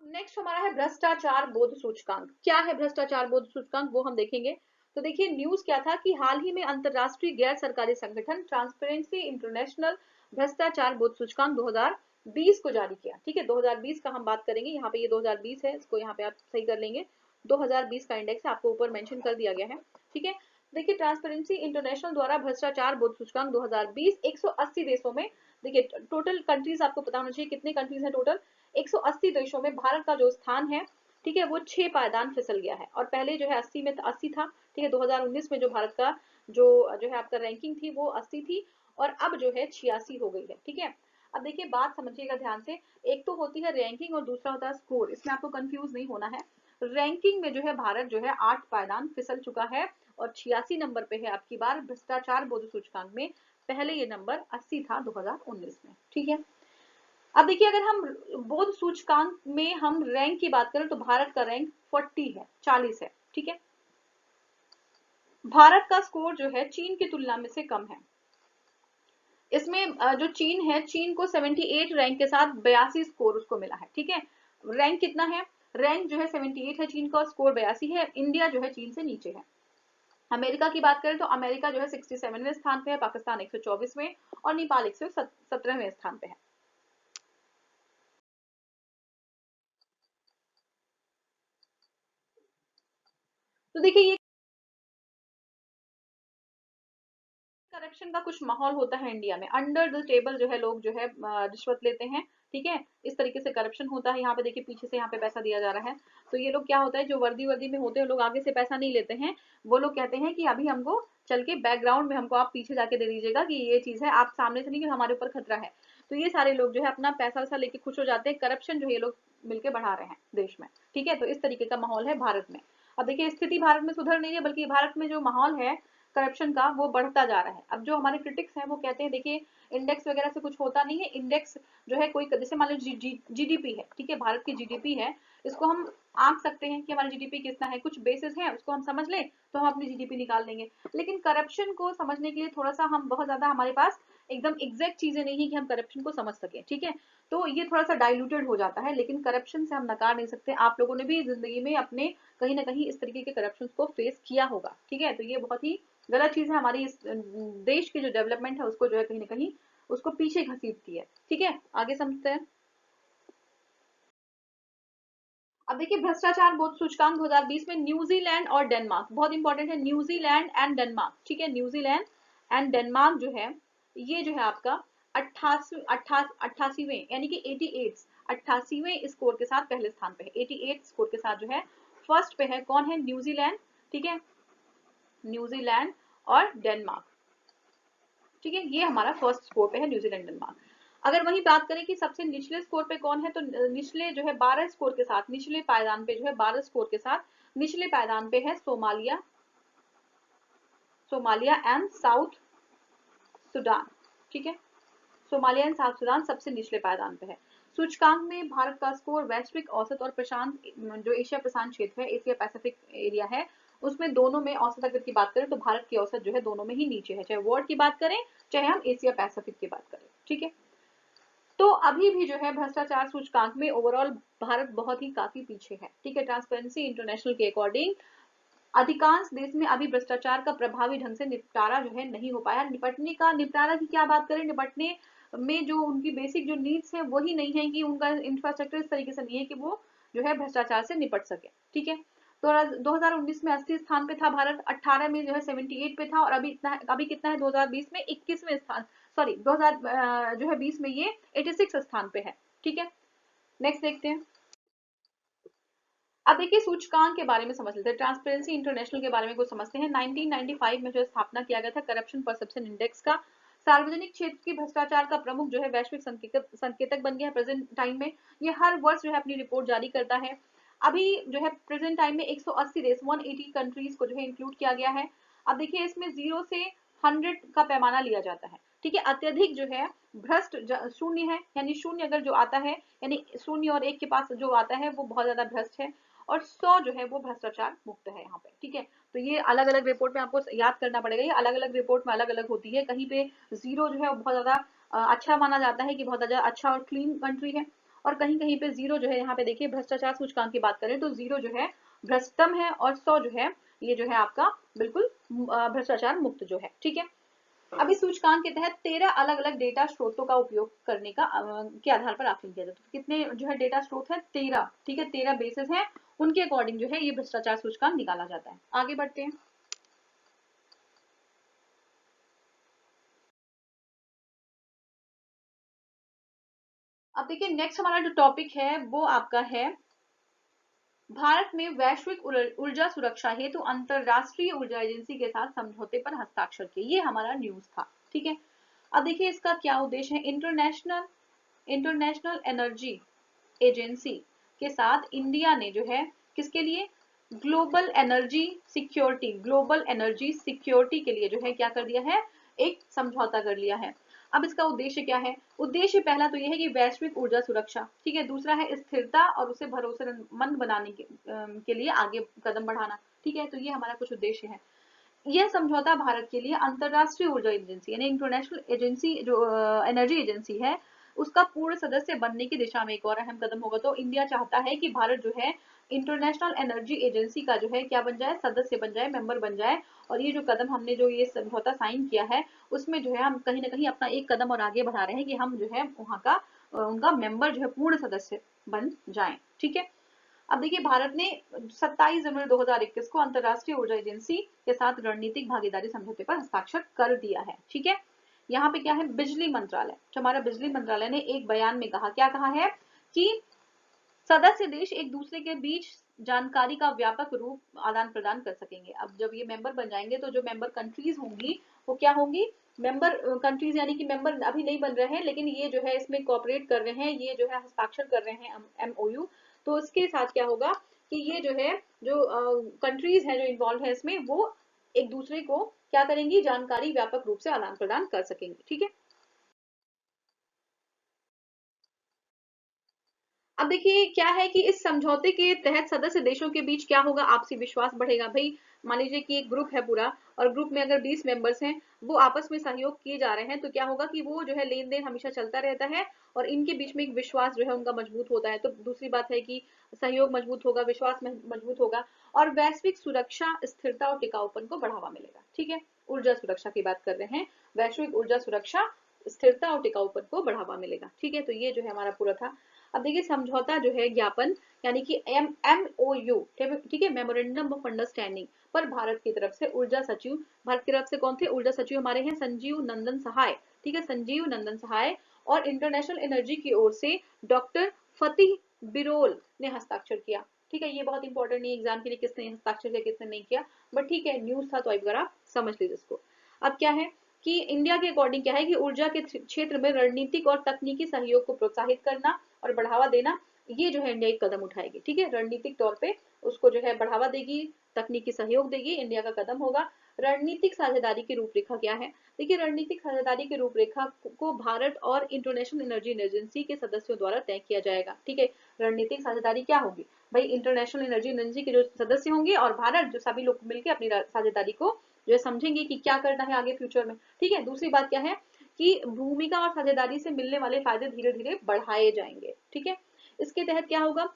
नेक्स्ट हमारा है भ्रष्टाचार बोध सूचकांक। क्या है भ्रष्टाचार बोध सूचकांक, वो हम देखेंगे। तो देखिए न्यूज क्या था कि हाल ही में अंतरराष्ट्रीय गैर सरकारी संगठन ट्रांसपेरेंसी इंटरनेशनल भ्रष्टाचार बोध सूचकांक 2020 को जारी किया। ठीक है, 2020 का हम बात करेंगे, यहाँ पे ये 2020 है, इसको यहाँ पे आप सही कर लेंगे। 2020 का इंडेक्स आपको ऊपर मेंशन कर दिया गया है। ठीक है, देखिए ट्रांसपेरेंसी इंटरनेशनल द्वारा भ्रष्टाचार बोध सूचकांक 2020 180 देशों में, देखिए टोटल कंट्रीज आपको पता होना चाहिए कितने कंट्रीज हैं टोटल, 180 देशों में भारत का जो स्थान है, ठीक है, वो 6 पायदान फिसल गया है। और पहले जो है 80 में 80 था। ठीक है, 2019 में जो भारत का जो है आपका रैंकिंग थी वो 80 थी, और अब जो है 86 हो गई है। ठीक है, अब देखिए बात समझिएगा ध्यान से, एक तो होती है रैंकिंग और दूसरा होता है स्कोर, इसमें आपको कंफ्यूज नहीं होना है। रैंकिंग में जो है भारत जो है 8 पायदान फिसल चुका है और 86 नंबर पे है आपकी बार भ्रष्टाचार बोध सूचकांक में। पहले ये नंबर 80 था 2019 में। ठीक है, अब देखिए अगर हम बोध सूचकांक में हम रैंक की बात करें तो भारत का रैंक 40 है, 40 है। ठीक है, भारत का स्कोर जो है चीन की तुलना में से कम है। इसमें जो चीन है, चीन को 78 रैंक के साथ 82 स्कोर उसको मिला है। ठीक है, रैंक कितना है, रैंक जो है 78 है चीन का, स्कोर 82 है। इंडिया जो है चीन से नीचे है। अमेरिका की बात करें तो अमेरिका जो है 67वें स्थान पे है, पाकिस्तान 124वें और नेपाल 117वें स्थान पे है। तो देखिए ये करप्शन का कुछ माहौल होता है इंडिया में, अंडर द टेबल जो है लोग जो है रिश्वत लेते हैं। ठीक है, इस तरीके से करप्शन होता है। यहाँ पे देखिए पीछे से यहाँ पे पैसा दिया जा रहा है। तो ये लोग क्या होता है, जो वर्दी वर्दी में होते हैं लोग आगे से पैसा नहीं लेते हैं, वो लोग कहते हैं कि अभी हमको चल के बैकग्राउंड में हमको आप पीछे जाके दे दीजिएगा कि ये चीज है, आप सामने से नहीं कि हमारे ऊपर खतरा है। तो ये सारे लोग जो है अपना पैसा वैसा लेके खुश हो जाते हैं। करप्शन जो है ये लोग मिलकर बढ़ा रहे हैं देश में। ठीक है, तो इस तरीके का माहौल है भारत में। अब देखिए स्थिति भारत में सुधर नहीं है, बल्कि भारत में जो माहौल है करप्शन का वो बढ़ता जा रहा है। अब जो हमारे क्रिटिक्स हैं वो कहते हैं देखिए इंडेक्स वगैरह से कुछ होता नहीं है, इंडेक्स जो है कोई जैसे मान लो जीडीपी है, ठीक है, भारत की जीडीपी है, इसको हम आंक सकते हैं कि हमारी जीडीपी कितना है, कुछ बेसिस है उसको हम समझ लें तो हम अपनी जीडीपी निकाल देंगे। लेकिन करप्शन को समझने के लिए थोड़ा सा हम बहुत ज्यादा हमारे पास एकदम एग्जैक्ट चीजें नहीं है कि हम करप्शन को समझ सके। ठीक है, तो ये थोड़ा सा डाइल्यूटेड हो जाता है, लेकिन करप्शन से हम नकार नहीं सकते। आप लोगों ने भी जिंदगी में अपने कहीं ना कहीं इस तरीके के करप्शन को फेस किया होगा। ठीक है, तो ये बहुत ही गलत चीज है, हमारी इस देश की जो डेवलपमेंट है उसको जो है कहीं ना कहीं उसको पीछे घसीटती है। ठीक है, आगे समझते हैं। अब देखिए भ्रष्टाचार बोध सूचकांक 2020 में न्यूजीलैंड और डेनमार्क बहुत इंपॉर्टेंट है, न्यूजीलैंड एंड डेनमार्क। ठीक है, न्यूजीलैंड एंड डेनमार्क जो है ये जो है आपका 88वें यानी कि 88वें स्कोर के साथ पहले स्थान पे है। 88 स्कोर के साथ जो है फर्स्ट पे है, कौन है, न्यूजीलैंड। ठीक है, न्यूजीलैंड और डेनमार्क। ठीक है, ये हमारा फर्स्ट स्कोर पे है न्यूजीलैंड डेनमार्क। अगर वही बात करें कि सबसे निचले स्कोर पे कौन है, तो निचले जो है 12 स्कोर के साथ, निचले पायदान पे जो है 12 स्कोर के साथ निचले पायदान पे है Somalia, Somalia and south Sudan. ठीक है, सोमालिया एंड साउथ सुडान सबसे निचले पायदान पे है। सूचकांक में भारत का स्कोर वैश्विक औसत और प्रशांत जो एशिया प्रशांत क्षेत्र है, एशिया पैसिफिक एरिया है, उसमें दोनों में औसत अगर की बात करें तो भारत की औसत जो है दोनों में ही नीचे है, चाहे वर्ल्ड की बात करें चाहे हम एशिया पैसिफिक की बात करें। ठीक है, तो अभी भी जो है भ्रष्टाचार सूचकांक में ओवरऑल भारत बहुत ही काफी पीछे है। ठीक है, ट्रांसपेरेंसी इंटरनेशनल के अकॉर्डिंग अधिकांश देश में अभी भ्रष्टाचार का प्रभावी ढंग से निपटारा जो है नहीं हो पाया। निपटने का, निपटारा की क्या बात करें, निपटने में जो उनकी बेसिक जो नीड्स है वही नहीं है, कि उनका इंफ्रास्ट्रक्चर इस तरीके से नहीं है कि वो जो है भ्रष्टाचार से निपट सके। ठीक है, तो 2019 में 80 स्थान पे था भारत, 18 में जो है 78 पे था, और अभी इतना अभी कितना है 2020 में 21वें स्थान, सॉरी 2000 जो है 20 में ये 86 स्थान पे है। ठीक है, नेक्स्ट देखते हैं। अब देखिए सूचकांक के बारे में समझ लेते हैं, ट्रांसपेरेंसी इंटरनेशनल के बारे में कुछ समझते हैं। 1995 में जो स्थापना किया गया था करप्शन परसेप्शन इंडेक्स का, सार्वजनिक क्षेत्र की भ्रष्टाचार का प्रमुख जो है वैश्विक संकेतक बन गया है प्रेजेंट टाइम में। ये हर वर्ष जो है अपनी रिपोर्ट जारी करता है। अभी जो है प्रेजेंट टाइम में 180 देश 180 कंट्रीज को जो है इंक्लूड किया गया है। अब देखिए इसमें 0 से 100 का पैमाना लिया जाता है। ठीक है, अत्यधिक जो है भ्रष्ट शून्य है, यानी शून्य अगर जो आता है, यानी शून्य और एक के पास जो आता है वो बहुत ज्यादा भ्रष्ट है, और 100 जो है वो भ्रष्टाचार मुक्त है यहाँ पे। ठीक है, तो ये अलग अलग रिपोर्ट में आपको याद करना पड़ेगा, ये अलग अलग रिपोर्ट में अलग अलग होती है। कहीं पे 0 जो है वो बहुत ज्यादा अच्छा माना जाता है कि बहुत ज्यादा अच्छा और क्लीन कंट्री है, और कहीं कहीं पे 0 जो है, यहाँ पे देखिए भ्रष्टाचार सूचकांक की बात करें तो 0 जो है भ्रष्टतम है, और 100 जो है ये जो है आपका बिल्कुल भ्रष्टाचार मुक्त जो है, ठीक है। अब इस सूचकांक के तहत 13 अलग अलग डेटा स्रोतों का उपयोग करने का के आधार पर आकलन किया जाता है। तो कितने जो है डेटा स्रोत है? 13, ठीक है, 13 बेसिस हैं, उनके अकॉर्डिंग जो है ये भ्रष्टाचार सूचकांक निकाला जाता है। आगे बढ़ते हैं। अब देखिए नेक्स्ट हमारा जो टॉपिक है वो आपका है भारत में वैश्विक ऊर्जा सुरक्षा हेतु अंतरराष्ट्रीय ऊर्जा एजेंसी के साथ समझौते पर हस्ताक्षर किए। ये हमारा न्यूज था, ठीक है। अब देखिए इसका क्या उद्देश्य है। इंटरनेशनल एनर्जी एजेंसी के साथ इंडिया ने जो है किसके लिए, ग्लोबल एनर्जी सिक्योरिटी के लिए जो है क्या कर दिया है, एक समझौता कर लिया है। अब इसका उद्देश्य क्या है? उद्देश्य पहला तो यह है कि वैश्विक ऊर्जा सुरक्षा, ठीक है। दूसरा है स्थिरता और उसे भरोसेमंद बनाने के लिए आगे कदम बढ़ाना, ठीक है। तो ये हमारा कुछ उद्देश्य है। यह समझौता भारत के लिए अंतरराष्ट्रीय ऊर्जा एजेंसी यानी इंटरनेशनल एजेंसी जो एनर्जी एजेंसी है उसका पूर्ण सदस्य बनने की दिशा में एक और अहम कदम होगा। तो इंडिया चाहता है कि भारत जो है इंटरनेशनल एनर्जी एजेंसी का जो है क्या बन जाए, सदस्य बन जाए, मेंबर बन जाए। और ये जो कदम हमने जो ये समझौता साइन किया है उसमें जो है हम कहीं ना कहीं अपना एक कदम और आगे बढ़ा रहे हैं कि हम जो है वहां का उनका मेंबर जो है पूर्ण सदस्य बन जाए, ठीक है। अब देखिए भारत ने 27 जनवरी 2021 को अंतरराष्ट्रीय ऊर्जा एजेंसी के साथ रणनीतिक भागीदारी समझौते पर हस्ताक्षर कर दिया है, ठीक है। यहाँ पे क्या है, बिजली मंत्रालय, हमारा बिजली मंत्रालय ने एक बयान में कहा, क्या कहा है कि सदस्य देश एक दूसरे के बीच जानकारी का व्यापक रूप आदान प्रदान कर सकेंगे। अब जब ये मेंबर बन जाएंगे तो जो मेंबर कंट्रीज होंगी वो क्या होंगी, मेंबर कंट्रीज यानी कि मेंबर अभी नहीं बन रहे हैं लेकिन ये जो है इसमें कोऑपरेट कर रहे हैं, ये जो है हस्ताक्षर कर रहे हैं एमओयू। तो इसके साथ क्या होगा कि ये जो है जो कंट्रीज है जो इन्वॉल्व है इसमें वो एक दूसरे को क्या करेंगी, जानकारी व्यापक रूप से आदान प्रदान कर सकेंगे, ठीक है। अब देखिए क्या है कि इस समझौते के तहत सदस्य देशों के बीच क्या होगा, आपसी विश्वास बढ़ेगा। भाई मान लीजिए कि एक ग्रुप है पूरा और ग्रुप में अगर 20 मेंबर्स हैं, वो आपस में सहयोग किए जा रहे हैं तो क्या होगा कि वो जो है लेन देन हमेशा चलता रहता है और इनके बीच में एक विश्वास जो है उनका मजबूत होता है। तो दूसरी बात है कि सहयोग मजबूत होगा, विश्वास मजबूत होगा और वैश्विक सुरक्षा, स्थिरता और टिकाऊपन को बढ़ावा मिलेगा, ठीक है। ऊर्जा सुरक्षा की बात कर रहे हैं, वैश्विक ऊर्जा सुरक्षा, स्थिरता और टिकाऊपन को बढ़ावा मिलेगा, ठीक है। तो ये जो है हमारा पूरा था। अब देखिए समझौता जो है ज्ञापन यानी कि MOU, ठीक है, मेमोरेंडम ऑफ अंडरस्टैंडिंग पर भारत की तरफ से ऊर्जा सचिव, भारत की तरफ से कौन थे ऊर्जा सचिव हमारे हैं, संजीव नंदन सहाय, ठीक है, संजीव नंदन सहाय। और इंटरनेशनल एनर्जी की ओर से डॉक्टर फतेह बिरोल ने हस्ताक्षर किया, ठीक है। ये बहुत इंपॉर्टेंट नहीं एग्जाम के लिए किसने हस्ताक्षर किया किसने नहीं किया, बट ठीक है न्यूज था तो एक बार आप समझ लीजिए इसको। अब क्या है कि इंडिया के अकॉर्डिंग क्या है कि ऊर्जा के क्षेत्र में रणनीतिक और तकनीकी सहयोग को प्रोत्साहित करना और बढ़ावा देना, ये जो है इंडिया एक कदम उठाएगी, ठीक है। रणनीतिक तौर पे उसको जो है बढ़ावा देगी, तकनीकी सहयोग देगी, इंडिया का कदम होगा। रणनीतिक साझेदारी की रूपरेखा क्या है, देखिए रणनीतिक साझेदारी की रूपरेखा को भारत और इंटरनेशनल एनर्जी एजेंसी के सदस्यों द्वारा तय किया जाएगा, ठीक है। रणनीतिक साझेदारी क्या होगी, भाई इंटरनेशनल एनर्जी एजेंसी के जो सदस्य होंगे और भारत जो सभी लोग मिलकर अपनी साझेदारी को जो है समझेंगे कि क्या करना है आगे फ्यूचर में, ठीक है। दूसरी बात क्या है कि भूमिका और साझेदारी से मिलने वाले फायदे धीरे धीरे बढ़ाए जाएंगे, ठीक है। इसके तहत क्या होगा,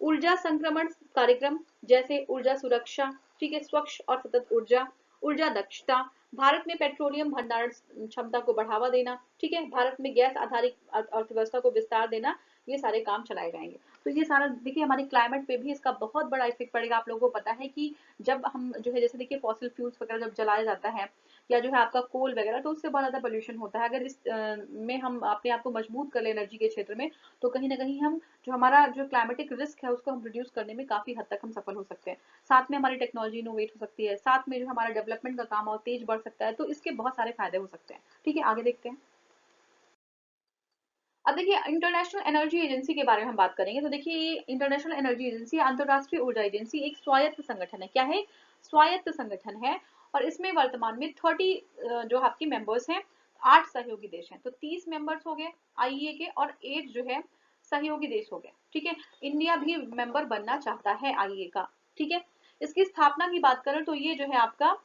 ऊर्जा संक्रमण कार्यक्रम जैसे ऊर्जा सुरक्षा, ठीक है, स्वच्छ और सतत ऊर्जा, ऊर्जा दक्षता, भारत में पेट्रोलियम भंडारण क्षमता को बढ़ावा देना, ठीक है, भारत में गैस आधारित अर्थव्यवस्था को विस्तार देना, ये सारे काम चलाए जाएंगे। तो ये सारा देखिए हमारे क्लाइमेट पे भी इसका बहुत बड़ा इफेक्ट पड़ेगा। आप लोगों को पता है कि जब हम जो है जैसे देखिए फॉसिल फ्यूल्स वगैरह जब जलाया जाता है या जो है आपका कोल वगैरह, तो उससे बहुत ज्यादा पोल्यूशन होता है। अगर इस में हम अपने आप को मजबूत कर ले एनर्जी के क्षेत्र में तो कहीं ना कहीं हम जो हमारा जो क्लाइमेटिक रिस्क है उसको हम रिड्यूस करने में काफी हद तक हम सफल हो सकते हैं। साथ में हमारी टेक्नोलॉजी इनोवेट हो सकती है, साथ में जो हमारा डेवलपमेंट का काम और तेज बढ़ सकता है। तो इसके बहुत सारे फायदे हो सकते हैं, ठीक है। आगे देखते हैं। अब देखिए इंटरनेशनल एनर्जी एजेंसी के बारे में हम बात करेंगे। तो देखिए इंटरनेशनल एनर्जी एजेंसी अंतरराष्ट्रीय ऊर्जा एजेंसी एक स्वायत्त संगठन है। क्या है, स्वायत्त संगठन है। और इसमें वर्तमान में 30 जो आपके मेंबर्स हैं, 8 सहयोगी देश हैं। तो 30 मेंबर्स हो गए आईईए के और 8 जो है सहयोगी देश हो गए, ठीक है। इंडिया भी मेंबर बनना चाहता है आईईए का, ठीक है। इसकी स्थापना की बात करें तो ये जो है आपका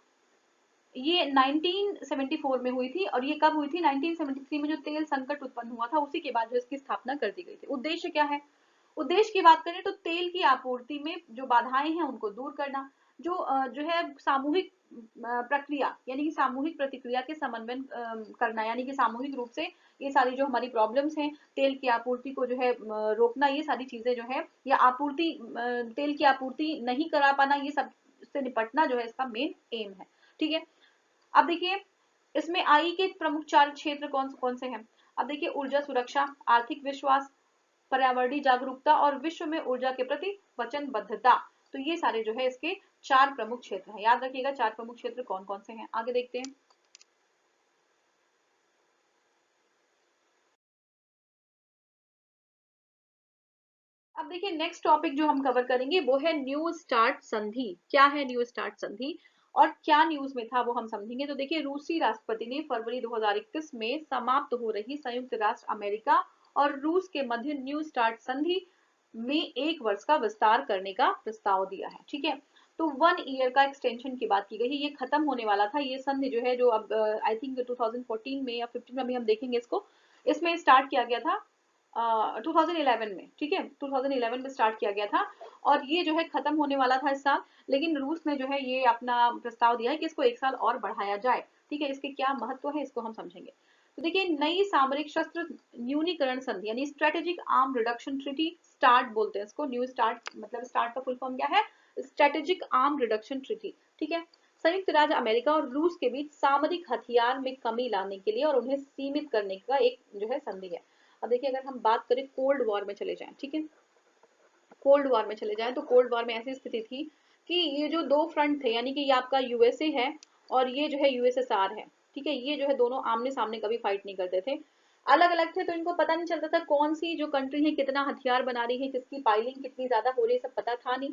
ये 1974 में हुई थी। और ये कब हुई थी, 1973 में जो तेल संकट उत्पन्न हुआ था उसी के बाद जो इसकी स्थापना कर दी गई थी। उद्देश्य क्या है, उद्देश्य की बात करें तो तेल की आपूर्ति में जो बाधाएं हैं उनको दूर करना, जो है सामूहिक प्रक्रिया यानी कि सामूहिक प्रतिक्रिया के समन्वय करना, यानी कि सामूहिक रूप से ये सारी जो हमारी प्रॉब्लम्स हैं, तेल की आपूर्ति को जो है रोकना, ये सारी चीजें जो है, या आपूर्ति तेल की आपूर्ति नहीं करा पाना, ये सब से निपटना जो है इसका मेन एम है। ठीक है, अब देखिए इसमें आई के प्रमुख 4 क्षेत्र कौन कौन से हैं। अब देखिए ऊर्जा सुरक्षा, आर्थिक विश्वास, पर्यावरणीय जागरूकता और विश्व में ऊर्जा के प्रति वचनबद्धता। तो ये सारे जो है इसके 4 प्रमुख क्षेत्र हैं। याद रखिएगा 4 प्रमुख क्षेत्र कौन कौन से हैं। आगे देखते हैं। अब देखिए नेक्स्ट टॉपिक जो हम कवर करेंगे वो है न्यू स्टार्ट संधि। क्या है न्यू स्टार्ट संधि और क्या न्यूज में था वो हम समझेंगे। तो देखिए रूसी राष्ट्रपति ने फरवरी 2021 में समाप्त हो रही संयुक्त राष्ट्र अमेरिका और रूस के मध्य न्यू स्टार्ट संधि में 1 वर्ष का विस्तार करने का प्रस्ताव दिया है। ठीक है, तो 1 ईयर का एक्सटेंशन की बात की गई है। ये खत्म होने वाला था ये संधि जो है, जो अब आई थिंक 2014 में या 15 में अभी हम देखेंगे इसको। इसमें स्टार्ट किया गया था 2011 में। ठीक है, 2011 में स्टार्ट किया गया था और ये जो है खत्म होने वाला था इस साल, लेकिन रूस ने जो है ये अपना प्रस्ताव दिया है कि इसको 1 साल और बढ़ाया जाए। ठीक है, इसके क्या महत्व है इसको हम समझेंगे। तो देखिए नई सामरिक शस्त्र न्यूनीकरण संधि यानी strategic arm reduction treaty, start बोलते हैं इसको। न्यू स्टार्ट मतलब स्टार्ट का फुल फॉर्म क्या है, स्ट्रेटेजिक आर्म रिडक्शन ट्रीटी। ठीक है, संयुक्त राज्य अमेरिका और रूस के बीच सामरिक हथियार में कमी लाने के लिए और उन्हें सीमित करने का एक जो है संधि है। अब देखिए अगर हम बात करें कोल्ड वॉर में चले जाएं, ठीक है, कोल्ड वॉर में चले जाएं तो कोल्ड वॉर में ऐसी स्थिति थी कि ये जो 2 फ्रंट थे, यानी कि ये आपका यूएसए है और ये जो है यूएसएसआर है। ठीक है, ये जो है दोनों आमने सामने कभी फाइट नहीं करते थे, अलग अलग थे, तो इनको पता नहीं चलता था कौन सी जो कंट्री है कितना हथियार बना रही है, किसकी पाइलिंग कितनी ज्यादा हो रही है, सब पता था नहीं।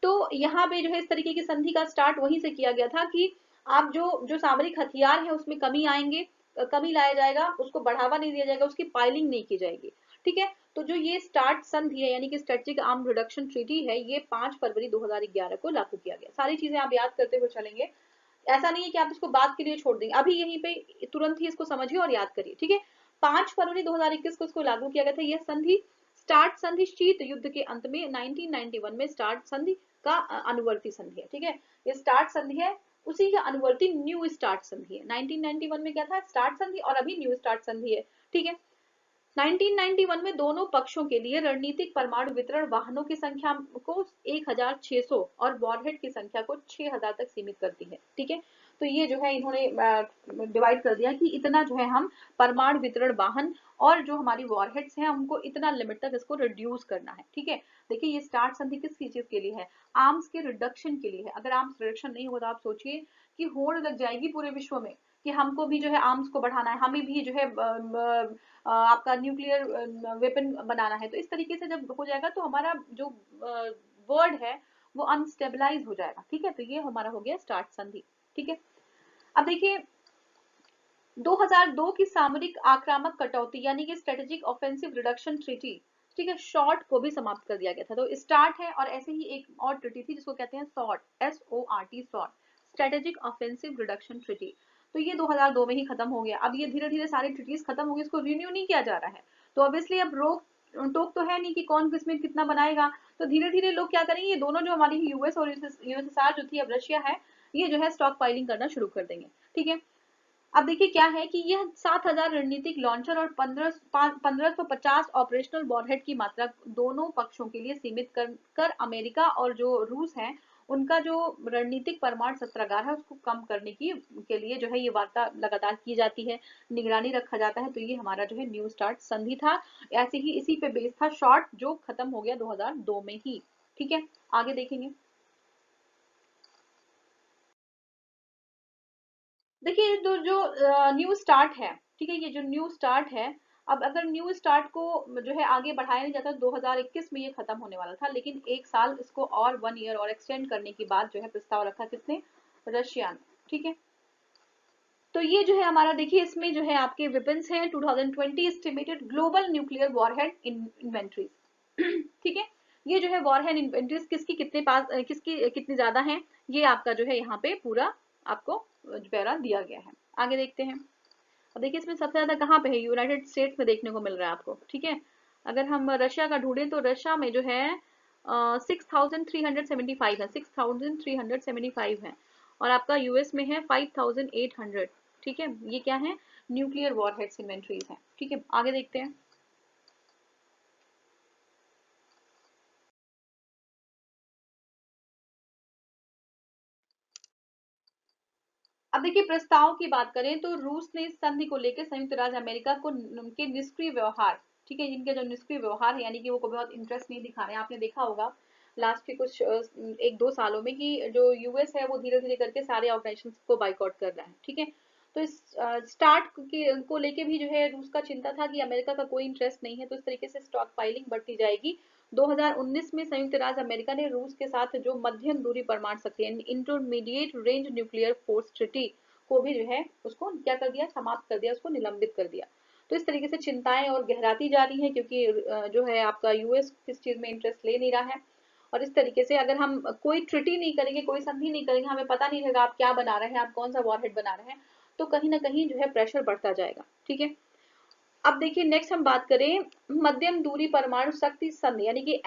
तो यहाँ पे जो है इस तरीके की संधि का स्टार्ट वहीं से किया गया था कि आप जो जो सामरिक हथियार है उसमें कमी आएंगे, कमी लाया जाएगा, उसको बढ़ावा नहीं दिया जाएगा, उसकी पाइलिंग नहीं की जाएगी। ठीक है, तो जो ये स्टार्ट संधि है यानी कि स्ट्रेटेजिक आर्म रिडक्शन ट्रीटी है, ये 5 फरवरी 2011 को लागू किया गया। सारी चीजें आप याद करते हुए चलेंगे, ऐसा नहीं है कि आप इसको बात के लिए छोड़ देंगे, अभी यहीं पे तुरंत ही इसको समझिए और याद करिए। ठीक है, 5 फरवरी 2021 को इसको लागू किया गया था यह संधि। स्टार्ट संधि शीत युद्ध के अंत में 1991 में स्टार्ट संधि का अनुवर्ती संधि है। ठीक है, ये स्टार्ट संधि है, उसी का अनुवर्ती न्यू स्टार्ट संधि है। 1991 में क्या था, स्टार्ट संधि, और अभी न्यू स्टार्ट संधि है। ठीक है, 1991 में दोनों पक्षों के लिए रणनीतिक परमाणु वितरण वाहनों की संख्या को 1600 और वॉरहेड की संख्या को 6000 तक सीमित करती है। ठीक है, तो ये जो है इन्होंने डिवाइड कर दिया कि इतना जो है हम परमाणु वितरण वाहन और जो हमारी वॉरहेड्स हैं उनको इतना लिमिट तक इसको रिड्यूस करना है। ठीक है, देखिए ये स्टार्ट संधि किस चीज के लिए है, आर्म्स के रिडक्शन के लिए है। अगर आर्म्स रिडक्शन नहीं होगा तो आप सोचिए कि होड़ लग जाएगी पूरे विश्व में कि हमको भी जो है आर्म्स को बढ़ाना है, हमें भी जो है आपका न्यूक्लियर वेपन बनाना है। तो इस तरीके से जब हो जाएगा तो हमारा जो वर्ल्ड है वो अनस्टेबलाइज हो जाएगा। ठीक है, तो ये हमारा हो गया स्टार्ट संधि। ठीक है, अब देखिए 2002 की सामरिक आक्रामक कटौती यानी कि स्ट्रेटेजिक ऑफेंसिव रिडक्शन ट्रीटी, ठीक है, शॉर्ट को भी समाप्त कर दिया गया था। तो स्टार्ट है और ऐसे ही एक और ट्रीटी थी जिसको कहते हैं sort, SORT, sort, strategic offensive reduction treaty. तो ये 2002 में ही खत्म हो गया। अब ये धीरे धीरे सारी ट्रीटीज खत्म हो गई, इसको रिन्यू नहीं किया जा रहा है। तो ऑब्वियसली अब रोक टोक तो है नहीं कि कौन किसमें कितना बनाएगा, तो धीरे धीरे लोग क्या करेंगे, ये दोनों जो हमारी यूएस और यूएसएसआर जो थी, अब रशिया है, ये जो है स्टॉक फाइलिंग करना शुरू कर देंगे। ठीक है, अब देखिए क्या है कि यह 7000 रणनीतिक लॉन्चर और 1550 ऑपरेशनल वॉरहेड की मात्रा दोनों पक्षों के लिए सीमित कर अमेरिका और जो रूस है उनका जो रणनीतिक परमाणु शस्त्रागार है उसको कम करने की के लिए जो है ये वार्ता लगातार की जाती है, निगरानी रखा जाता है। तो ये हमारा जो है न्यू स्टार्ट संधि था। ऐसे ही इसी पे बेस था शॉर्ट जो खत्म हो गया 2002 में ही। ठीक है, आगे देखेंगे। देखिए जो न्यू स्टार्ट है, ठीक है, ये जो न्यू स्टार्ट है, अब अगर न्यू स्टार्ट को जो है आगे बढ़ाया नहीं जाता, 2021 में ये खत्म होने वाला था, लेकिन 1 साल इसको और 1 ईयर और एक्सटेंड करने की बात जो है प्रस्ताव रखा किसने, रशिया ने। ठीक है, तो ये जो है हमारा देखिए इसमें जो है आपके वेपन्स हैं 2020 estimated global nuclear warhead inventories. ठीक है, ये जो है वॉरहेड इन्वेंट्रीज किसकी कितने पास किसकी कितनी ज्यादा है, ये आपका जो है यहाँ पे पूरा आपको ब्यौरा दिया गया है। आगे देखते हैं। अब देखिए इसमें सबसे ज्यादा कहाँ पे है, यूनाइटेड स्टेट्स में देखने को मिल रहा है आपको। ठीक है, अगर हम रशिया का ढूंढें तो रशिया में जो है 6,375 है, 6,375 है। और आपका यूएस में है 5,800। ठीक है, ये क्या है, न्यूक्लियर वॉरहेड्स इन्वेंट्रीज है। ठीक है, आगे देखते हैं। अब देखिए, प्रस्ताव की बात करें तो रूस ने इस संधि को लेकर संयुक्त राज्य अमेरिका को उनके निष्क्रिय व्यवहार, ठीक है, इनके जो निष्क्रिय व्यवहार है, यानी कि वो को बहुत इंटरेस्ट नहीं दिखा रहे हैं। आपने देखा होगा लास्ट के कुछ 1-2 सालों में कि जो यूएस है वो धीरे धीरे करके सारे ऑपरेशन को बाइकआउट कर रहा है। ठीक है, तो इस स्टार्ट को लेके भी जो है रूस का चिंता था कि अमेरिका का कोई इंटरेस्ट नहीं है, तो इस तरीके से स्टॉक पाइलिंग बढ़ती जाएगी। 2019 में संयुक्त राज्य अमेरिका ने रूस के साथ जो मध्यम दूरी परमाणु शक्ति intermediate range nuclear force treaty को भी जो है उसको क्या कर दिया, समाप्त कर दिया, उसको निलंबित कर दिया। तो इस तरीके से चिंताएं और गहराती जा रही हैं, क्योंकि जो है आपका यूएस किस चीज में इंटरेस्ट ले नहीं रहा है। और इस तरीके से अगर हम कोई ट्रिटी नहीं करेंगे, कोई संधि नहीं करेंगे, हमें पता नहीं रहेगा आप क्या बना रहे हैं, आप कौन सा वॉरहेड बना रहे हैं, तो कहीं ना कहीं जो है प्रेशर बढ़ता जाएगा। ठीक है, अब देखिए नेक्स्ट हम बात करें मध्यम दूरी परमाणु शक्ति संधि यानी कि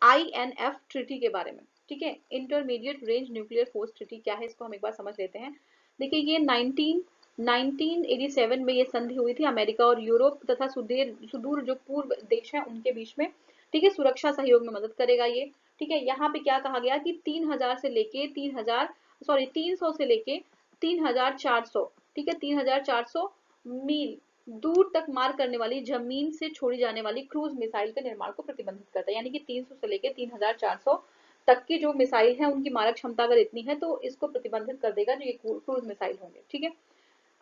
INF ट्रीटी के बारे में। ठीक है, intermediate range nuclear force treaty क्या है, इसको हम एक बार समझ लेते हैं। देखिए ये 1987 में ये संधि हुई थी अमेरिका और यूरोप तथा सुदूर जो पूर्व देश हैं उनके बीच में। ठीक है, सुरक्षा सहयोग में मदद करेगा ये। ठीक है, यहाँ पे क्या कहा गया कि 3000 से लेके 300 से लेके 3400, ठीक है, 3400 मील दूर तक मार करने वाली जमीन से छोड़ी जाने वाली क्रूज मिसाइल के निर्माण को प्रतिबंधित करता है। यानी कि 300 से लेकर 3400 तक की जो मिसाइल है उनकी मारक क्षमता अगर इतनी है तो इसको प्रतिबंधित कर देगा जो ये क्रूज मिसाइल होंगे। ठीक है,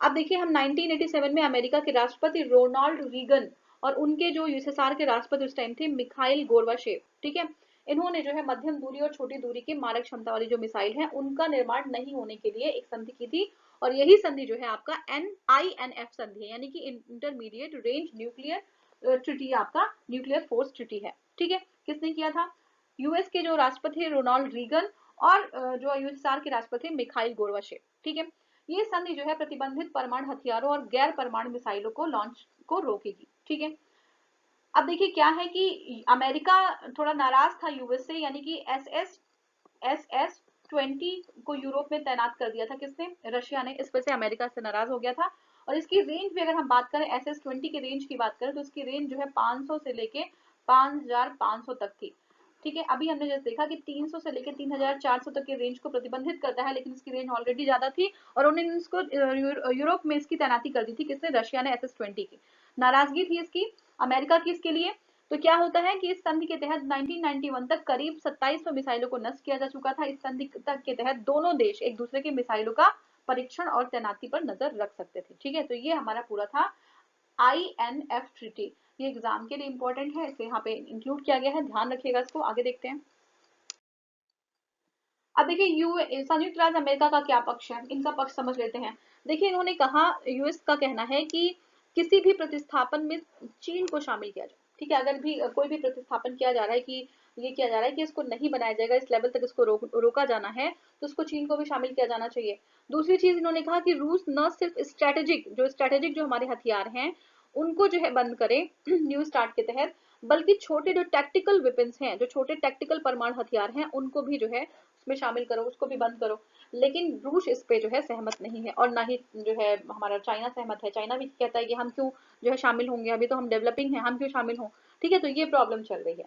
अब देखिए हम 1987 में अमेरिका के राष्ट्रपति रोनाल्ड रीगन और उनके जो यूएसएसआर के राष्ट्रपति उस टाइम थे मिखाइल गोर्बाचेव, ठीक है, इन्होंने जो है मध्यम दूरी और छोटी दूरी की मारक क्षमता वाली जो मिसाइल है उनका निर्माण नहीं होने के लिए एक संधि की थी। और यही संधि जो है आपका INF संधि है, यानी कि इंटरमीडिएट रेंज न्यूक्लियर ट्रीटी, आपका न्यूक्लियर फोर्स ट्रीटी है। ठीक है, किसने किया था, यूएस के जो राष्ट्रपति रोनाल्ड रीगन और जो यूएसएसआर के राष्ट्रपति मिखाइल गोर्बाचेव। ठीक है, ये संधि जो है प्रतिबंधित परमाणु हथियारों और गैर परमाणु मिसाइलों को लॉन्च को रोकेगी। ठीक है, अब देखिए क्या है कि अमेरिका थोड़ा नाराज था यूएस से, यानी कि SS-20 को यूरोप में तैनात कर दिया था किसने, रशिया ने, इस वजह से अमेरिका से नाराज हो गया था। और इसकी रेंज भी अगर हम बात करें SS-20 की रेंज की बात करें तो इसकी रेंज जो है 500 से लेके 5500 तक थी। ठीक है, अभी हमने जैसे देखा कि 300 से लेकर 3400 तक की रेंज को प्रतिबंधित करता है, लेकिन इसकी रेंज ऑलरेडी ज्यादा थी और उन्होंने इसको यूरोप में इसकी तैनाती कर दी थी किसने, रशिया ने SS-20 की। नाराजगी थी इसकी अमेरिका की इसके लिए। तो क्या होता है कि इस संधि के तहत 1991 तक करीब 2700 मिसाइलों को नष्ट किया जा चुका था। इस संधि तक के तहत दोनों देश एक दूसरे के मिसाइलों का परीक्षण और तैनाती पर नजर रख सकते थे। ठीक है, तो ये हमारा पूरा था INF ट्रीटी। ये एग्जाम के लिए इंपॉर्टेंट है, इसे यहाँ पे इंक्लूड किया गया है, ध्यान रखिएगा इसको। आगे देखते हैं। अब देखिए संयुक्त राज्य अमेरिका का क्या पक्ष है, इनका पक्ष समझ लेते हैं। देखिए इन्होंने कहा, यूएस का कहना है कि किसी भी प्रतिस्थापन में चीन को शामिल किया जाए। ठीक है, अगर भी कोई भी प्रतिस्थापन किया जा रहा है कि ये किया जा रहा है कि इसको नहीं बनाया जाएगा, इस लेवल तक इसको रोका जाना है, तो उसको चीन को भी शामिल किया जाना चाहिए। दूसरी चीज इन्होंने कहा कि रूस न सिर्फ स्ट्रेटेजिक जो हमारे हथियार हैं उनको जो है बंद करे न्यू स्टार्ट के तहत, बल्कि छोटे जो टैक्टिकल वेपन्स हैं, जो छोटे टैक्टिकल परमाणु हथियार हैं उनको भी जो है उसमें शामिल करो, उसको भी बंद करो। लेकिन रूस इस पे जो है सहमत नहीं है, और ना ही जो है हमारा चाइना सहमत है। चाइना भी कहता है कि हम क्यों जो है शामिल होंगे, अभी तो हम डेवलपिंग हैं, हम क्यों शामिल हों। ठीक है, तो ये प्रॉब्लम चल रही है।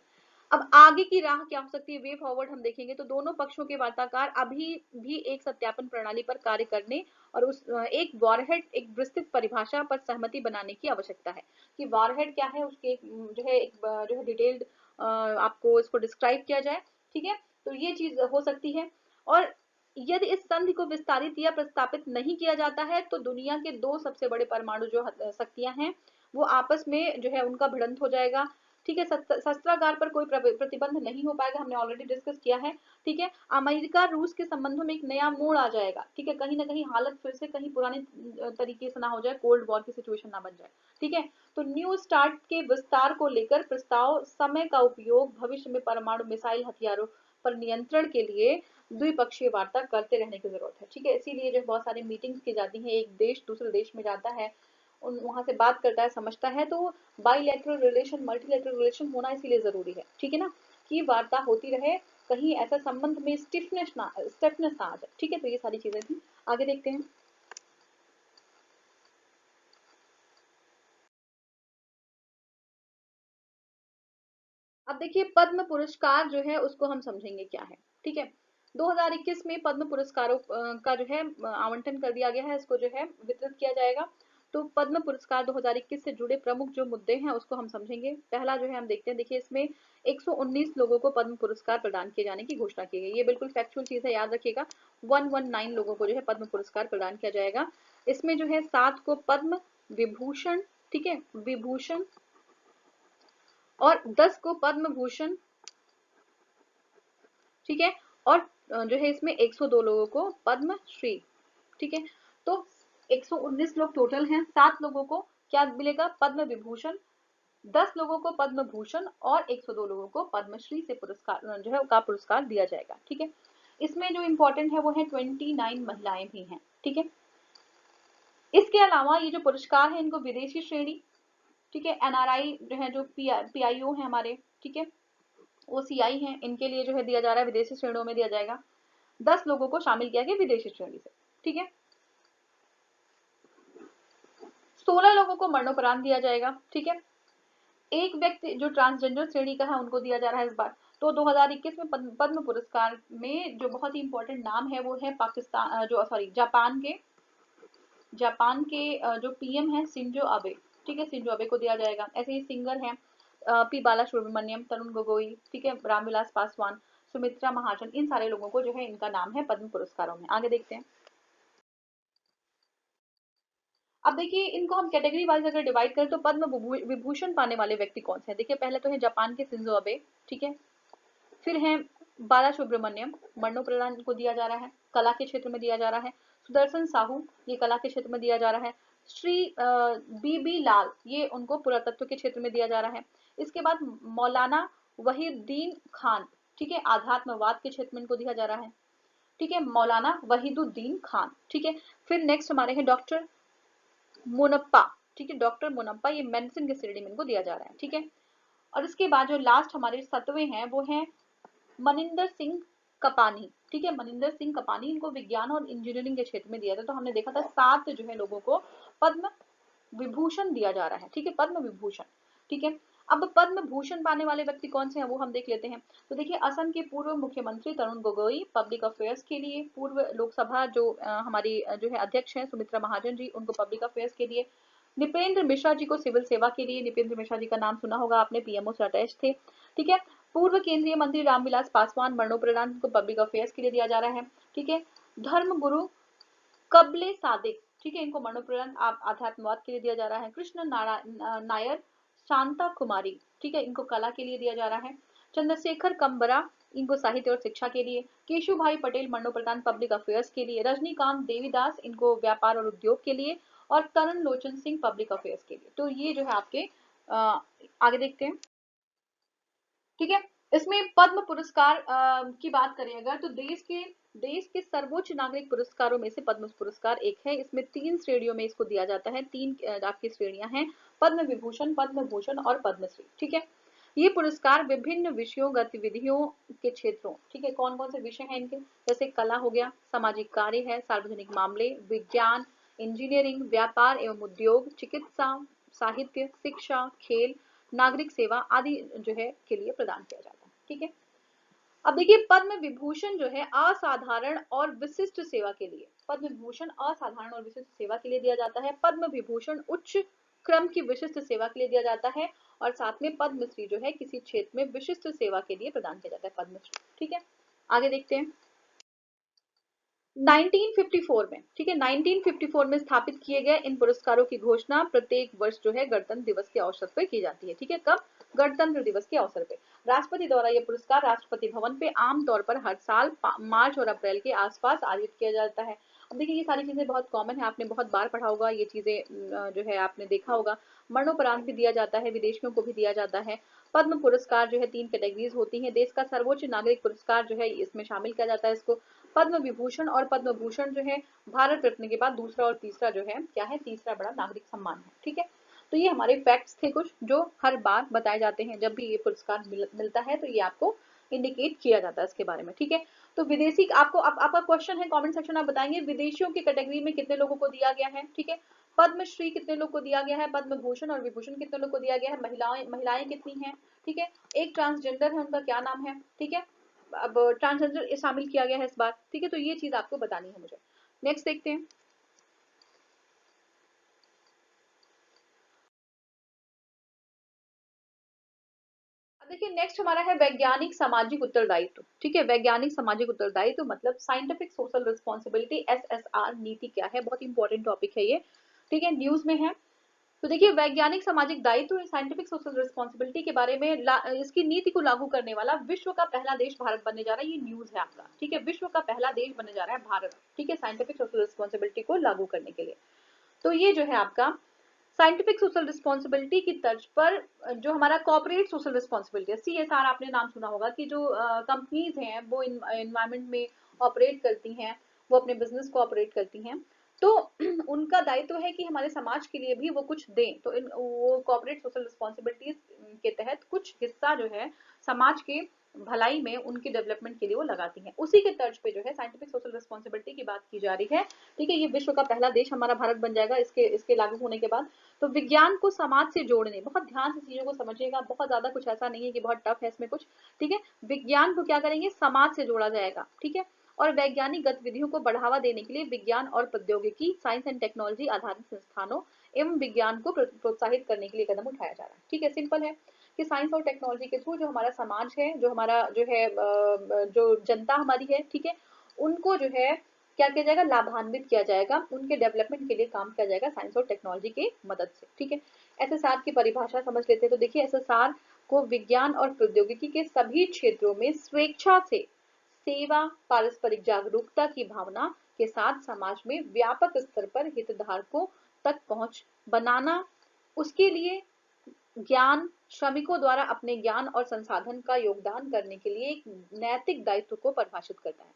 अब आगे की राह क्या हो सकती है, वे फॉरवर्ड हम देखेंगे तो दोनों पक्षों के वार्ताकार अभी भी एक सत्यापन प्रणाली पर कार्य करने और उस एक वॉरहेड एक विस्तृत परिभाषा पर सहमति बनाने की आवश्यकता है कि वॉरहेड क्या है, उसके जो है एक जो है डिटेल्ड आपको इसको डिस्क्राइब किया जाए। ठीक है, तो ये चीज हो सकती है। और यदि इस संधि को विस्तारित या प्रस्तापित नहीं किया जाता है तो दुनिया के दो सबसे बड़े परमाणु जो शक्तियां हैं वो आपस में जो है उनका भिड़ंत हो जाएगा। ठीक है, शस्त्रागार पर कोई प्रतिबंध नहीं हो पाएगा, हमने ऑलरेडी डिस्कस किया है। ठीक है, अमेरिका रूस के संबंधों में एक नया मोड़ आ जाएगा। ठीक है, कहीं ना कहीं हालत फिर से कहीं पुराने तरीके से ना हो जाए, कोल्ड वॉर की सिचुएशन ना बन जाए। ठीक है, तो न्यू स्टार्ट के विस्तार को लेकर प्रस्ताव समय का उपयोग भविष्य में परमाणु मिसाइल हथियारों पर नियंत्रण के लिए द्विपक्षीय वार्ता करते रहने की जरूरत है। ठीक है, इसीलिए जो बहुत सारी मीटिंग्स की जाती हैं, एक देश दूसरे देश में जाता है, वहां से बात करता है, समझता है, तो बाईलैटरल रिलेशन मल्टीलैटरल रिलेशन होना इसीलिए जरूरी है। ठीक है ना। की वार्ता होती रहे, कहीं ऐसा संबंध में स्टिफनेस ना आ जाए। ठीक है, तो ये सारी चीजें थी। आगे देखते हैं। अब देखिए पद्म पुरस्कार जो है उसको हम समझेंगे क्या है। ठीक है, 2021 में पद्म पुरस्कारों का जो है आवंटन कर दिया गया है, इसको जो है वितरित किया जाएगा। तो पद्म पुरस्कार 2021 से जुड़े प्रमुख जो मुद्दे हैं उसको हम समझेंगे। पहला जो है हम देखते हैं, देखिए इसमें 119 लोगों को पद्म पुरस्कार प्रदान किए जाने की घोषणा की गई। ये बिल्कुल फैक्चुअल चीज है, याद रखिएगा। 119 लोगों को जो है पद्म पुरस्कार प्रदान किया जाएगा। इसमें जो है 7 को पद्म विभूषण, ठीक है, विभूषण, और 10 को पद्म भूषण, ठीक है, और जो है इसमें 102 लोगों को पद्म श्री। ठीक है, तो 119 लोग टोटल हैं। 7 लोगों को क्या मिलेगा, पद्म विभूषण, 10 लोगों को पद्म भूषण और 102 लोगों को पद्मश्री से पुरस्कार जो है का पुरस्कार दिया जाएगा। ठीक है, इसमें जो इंपॉर्टेंट है वो है 29 महिलाएं भी हैं। ठीक है, इसके अलावा ये जो पुरस्कार है इनको विदेशी श्रेणी, ठीक है, एनआरआई जो है, जो पीआईओ है हमारे, ठीक है, ओसीआई है, इनके लिए जो है दिया जा रहा है, विदेशी श्रेणियों में दिया जाएगा। 10 लोगों को शामिल किया गया विदेशी श्रेणी से। ठीक है, 16 लोगों को मरणोपरांत दिया जाएगा। ठीक है, एक व्यक्ति जो ट्रांसजेंडर श्रेणी का है उनको दिया जा रहा है इस बार। तो 2021 में पद्म पुरस्कार में जो बहुत ही इंपॉर्टेंट नाम है वो है पाकिस्तान जो सॉरी जापान के जो पीएम है शिंजो अबे। ठीक है, शिंजो अबे को दिया जाएगा। ऐसे ही सिंगर हैं पी बाला सुब्रमण्यम, तरुण गोगोई, ठीक है, रामविलास पासवान, सुमित्रा महाजन, इन सारे लोगों को जो है इनका नाम है पद्म पुरस्कारों में। आगे देखते हैं। अब देखिए इनको हम कैटेगरी वाइज अगर डिवाइड करें तो पद्म विभूषण पाने वाले व्यक्ति कौन से हैं। देखिए पहले तो है जापान के शिंजो अबे, ठीक है, फिर है बाला सुब्रमण्यम, मरणोपरांत इनको दिया जा रहा है, कला के क्षेत्र में दिया जा रहा है। सुदर्शन साहू, ये कला के क्षेत्र में दिया जा रहा है। श्री बीबी लाल, ये उनको पुरातत्व के क्षेत्र में दिया जा रहा है। इसके बाद मौलाना वहीदुद्दीन खान, ठीक है, आध्यात्मवाद के क्षेत्र में इनको दिया जा रहा है। ठीक है, मौलाना वहीदुद्दीन खान। ठीक है, फिर नेक्स्ट हमारे हैं डॉक्टर मोनप्पा, ठीक है, डॉक्टर मोनप्पा, ये मेडिसिन के श्रेणी में इनको दिया जा रहा है। ठीक है, और इसके बाद जो लास्ट हमारे 7वें हैं वो हैं मनिंदर सिंह कपानी। ठीक है, मनिंदर सिंह कपानी, इनको विज्ञान और इंजीनियरिंग के क्षेत्र में दिया था। तो हमने देखा था 7 जो है लोगों को पद्म विभूषण दिया जा रहा है। ठीक है, पद्म विभूषण। ठीक है, अब पद्म भूषण पाने वाले व्यक्ति कौन से हैं वो हम देख लेते हैं। तो देखिए असम के पूर्व मुख्यमंत्री तरुण गोगोई पब्लिक अफेयर्स के लिए, पूर्व लोकसभा जो हमारी जो है अध्यक्ष हैं सुमित्रा महाजन जी, उनको पब्लिक अफेयर्स के लिए। निपेंद्र मिश्रा जी को सिविल सेवा के लिए, निपेंद्र मिश्रा जी का नाम सुना होगा आपने, पीएमओ से अटैच थे। ठीक है, पूर्व केंद्रीय मंत्री रामविलास पासवान, मरणोपरांत को पब्लिक अफेयर्स के लिए दिया जा रहा है। ठीक है, धर्म गुरु कबले सादिक, ठीक है, इनको मरणोपरांत आध्यात्मवाद के लिए दिया जा रहा है। कृष्ण नायर, शांता कुमारी, ठीक है, इनको कला के लिए दिया जा रहा है। चंद्रशेखर कंबरा, इनको साहित्य और शिक्षा के लिए। केशु भाई पटेल मरणोपरांत पब्लिक अफेयर्स के लिए। रजनीकांत देवीदास, इनको व्यापार और उद्योग के लिए। और करण लोचन सिंह पब्लिक अफेयर्स के लिए। तो ये जो है आपके आगे देखते हैं। ठीक है, इसमें पद्म पुरस्कार की बात करें अगर तो देश के सर्वोच्च नागरिक पुरस्कारों में से पद्म पुरस्कार एक है। इसमें 3 श्रेणियों में इसको दिया जाता है। 3 आपकी श्रेणियां हैं, पद्म विभूषण, पद्म भूषण और पद्मश्री। ठीक है, ये पुरस्कार विभिन्न विषयों, गतिविधियों के क्षेत्रों, ठीक है, कौन कौन से विषय हैं इनके, जैसे कला हो गया, सामाजिक कार्य है, सार्वजनिक मामले, विज्ञान, इंजीनियरिंग, व्यापार एवं उद्योग, चिकित्सा, साहित्य, शिक्षा, खेल, नागरिक सेवा आदि जो है के लिए प्रदान किया जाता है। ठीक है, अब देखिए पद्म विभूषण जो है असाधारण और विशिष्ट सेवा के लिए, पद्म विभूषण असाधारण और विशिष्ट सेवा के लिए दिया जाता है। पद्म विभूषण उच्च क्रम की विशिष्ट सेवा के लिए दिया जाता है। और साथ में पद्मश्री जो है किसी क्षेत्र में विशिष्ट सेवा के लिए प्रदान किया जाता है, पद्मश्री। ठीक है, आगे देखते हैं। 1954 में, ठीक है, 1954 में स्थापित किए गए इन पुरस्कारों की घोषणा प्रत्येक वर्ष जो है गणतंत्र दिवस के अवसर पर की जाती है। ठीक है, कब, गणतंत्र दिवस के अवसर पे राष्ट्रपति द्वारा यह पुरस्कार राष्ट्रपति भवन पे आमतौर पर हर साल मार्च और अप्रैल के आसपास आयोजित किया जाता है। अब देखिए ये सारी चीजें बहुत कॉमन है, आपने बहुत बार पढ़ा होगा, ये चीजें जो है आपने देखा होगा। मरणोपरांत भी दिया जाता है, विदेशियों को भी दिया जाता है। पद्म पुरस्कार जो है 3 कैटेगरीज होती हैं। देश का सर्वोच्च नागरिक पुरस्कार जो है इसमें शामिल किया जाता है इसको। पद्म विभूषण और पद्म भूषण जो है भारत रत्न के बाद दूसरा और तीसरा जो है क्या है, तीसरा बड़ा नागरिक सम्मान है। ठीक है, तो ये हमारे फैक्ट्स थे कुछ जो हर बार बताए जाते हैं जब भी ये पुरस्कार मिलता है, तो ये आपको इंडिकेट किया जाता है इसके बारे में, ठीक है। तो विदेशी आपको आपका क्वेश्चन है कमेंट सेक्शन, आप बताएंगे विदेशियों की कैटेगरी में कितने लोगों को दिया गया है, ठीक है। पद्मश्री कितने लोग को दिया गया है, पद्म भूषण और विभूषण कितने लोग को दिया गया है, महिलाएं कितनी हैं, ठीक है। एक ट्रांसजेंडर है, उनका क्या नाम है, ठीक है। अब ट्रांसजेंडर शामिल किया गया है इस बार, ठीक है। तो ये चीज आपको बतानी है मुझे। नेक्स्ट देखते हैं। अब देखिए नेक्स्ट हमारा है वैज्ञानिक सामाजिक उत्तरदायित्व, ठीक है। वैज्ञानिक सामाजिक उत्तरदायित्व मतलब साइंटिफिक सोशल रिस्पॉन्सिबिलिटी, SSR नीति क्या है, बहुत इंपॉर्टेंट टॉपिक है ये, ठीक है, न्यूज में है। तो देखिए वैज्ञानिक सामाजिक दायित्व साइंटिफिक सोशल रिस्पॉन्सिबिलिटी के बारे में इसकी नीति को लागू करने वाला विश्व का पहला देश भारत बनने जा रहा है, ये न्यूज है आपका, ठीक है। विश्व का पहला देश बनने जा रहा है भारत, ठीक है, साइंटिफिक सोशल रिस्पॉन्सिबिलिटी को लागू करने के लिए। तो ये जो है आपका साइंटिफिक सोशल रिस्पॉन्सिबिलिटी की तर्ज पर जो हमारा कॉर्पोरेट सोशल रिस्पॉन्सिबिलिटी है, CSR, आपने नाम सुना होगा कि जो कंपनीज हैं वो एनवायरमेंट में ऑपरेट करती हैं, वो अपने बिजनेस को ऑपरेट करती हैं, तो उनका दायित्व है कि हमारे समाज के लिए भी वो कुछ दें। तो वो कॉर्पोरेट सोशल रिस्पॉन्सिबिलिटीज के तहत कुछ हिस्सा जो है समाज के भलाई में, उनके डेवलपमेंट के लिए वो लगाती हैं। उसी के तर्ज पे जो है साइंटिफिक सोशल रिस्पॉन्सिबिलिटी की बात की जा रही है, ठीक है। ये विश्व का पहला देश हमारा भारत बन जाएगा इसके लागू होने के बाद। तो विज्ञान को समाज से जोड़ने, बहुत ध्यान से चीजों को समझिएगा, बहुत ज्यादा कुछ ऐसा नहीं है कि बहुत टफ है इसमें कुछ, ठीक है। विज्ञान को क्या करेंगे, समाज से जोड़ा जाएगा, ठीक है। और वैज्ञानिक गतिविधियों को बढ़ावा देने के लिए विज्ञान और प्रौद्योगिकी, साइंस एंड टेक्नोलॉजी आधारित संस्थानों एवं विज्ञान को प्रोत्साहित करने के लिए कदम उठाया जा रहा है, ठीक है। सिंपल है कि साइंस और टेक्नोलॉजी के थ्रू जो हमारा समाज है, जो हमारा जो है जो जनता हमारी है, ठीक है, उनको जो है क्या किया जाएगा, लाभान्वित किया जाएगा, उनके डेवलपमेंट के लिए काम किया जाएगा साइंस और टेक्नोलॉजी की मदद से, ठीक है। SSR की परिभाषा समझ लेते हैं। तो देखिए SSR को विज्ञान और प्रौद्योगिकी के सभी क्षेत्रों में स्वेच्छा से सेवा, पारस्परिक जागरूकता की भावना के साथ समाज में व्यापक स्तर पर हितधारकों तक पहुंच बनाना, उसके लिए ज्ञान, श्रमिकों द्वारा अपने ज्ञान और संसाधन का योगदान करने के लिए एक नैतिक दायित्व को परिभाषित करता है।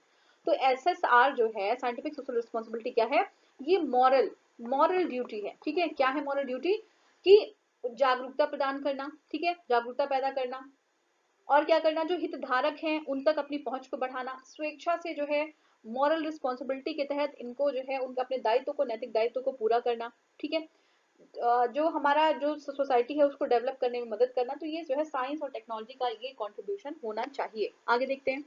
तो SSR जो है साइंटिफिक सोशल रिस्पॉन्सिबिलिटी क्या है, ये मॉरल ड्यूटी है, ठीक है। क्या है मॉरल ड्यूटी, कि जागरूकता प्रदान करना, ठीक है, जागरूकता पैदा करना, और क्या करना, जो हितधारक हैं उन तक अपनी पहुंच को बढ़ाना, स्वेच्छा से जो है मॉरल रिस्पॉन्सिबिलिटी के तहत इनको जो है उनके अपने दायित्व को, नैतिक दायित्व को पूरा करना, ठीक है। जो हमारा जो सोसाइटी है उसको डेवलप करने में मदद करना। तो ये जो है साइंस और टेक्नोलॉजी का ये कंट्रीब्यूशन होना चाहिए। आगे देखते हैं।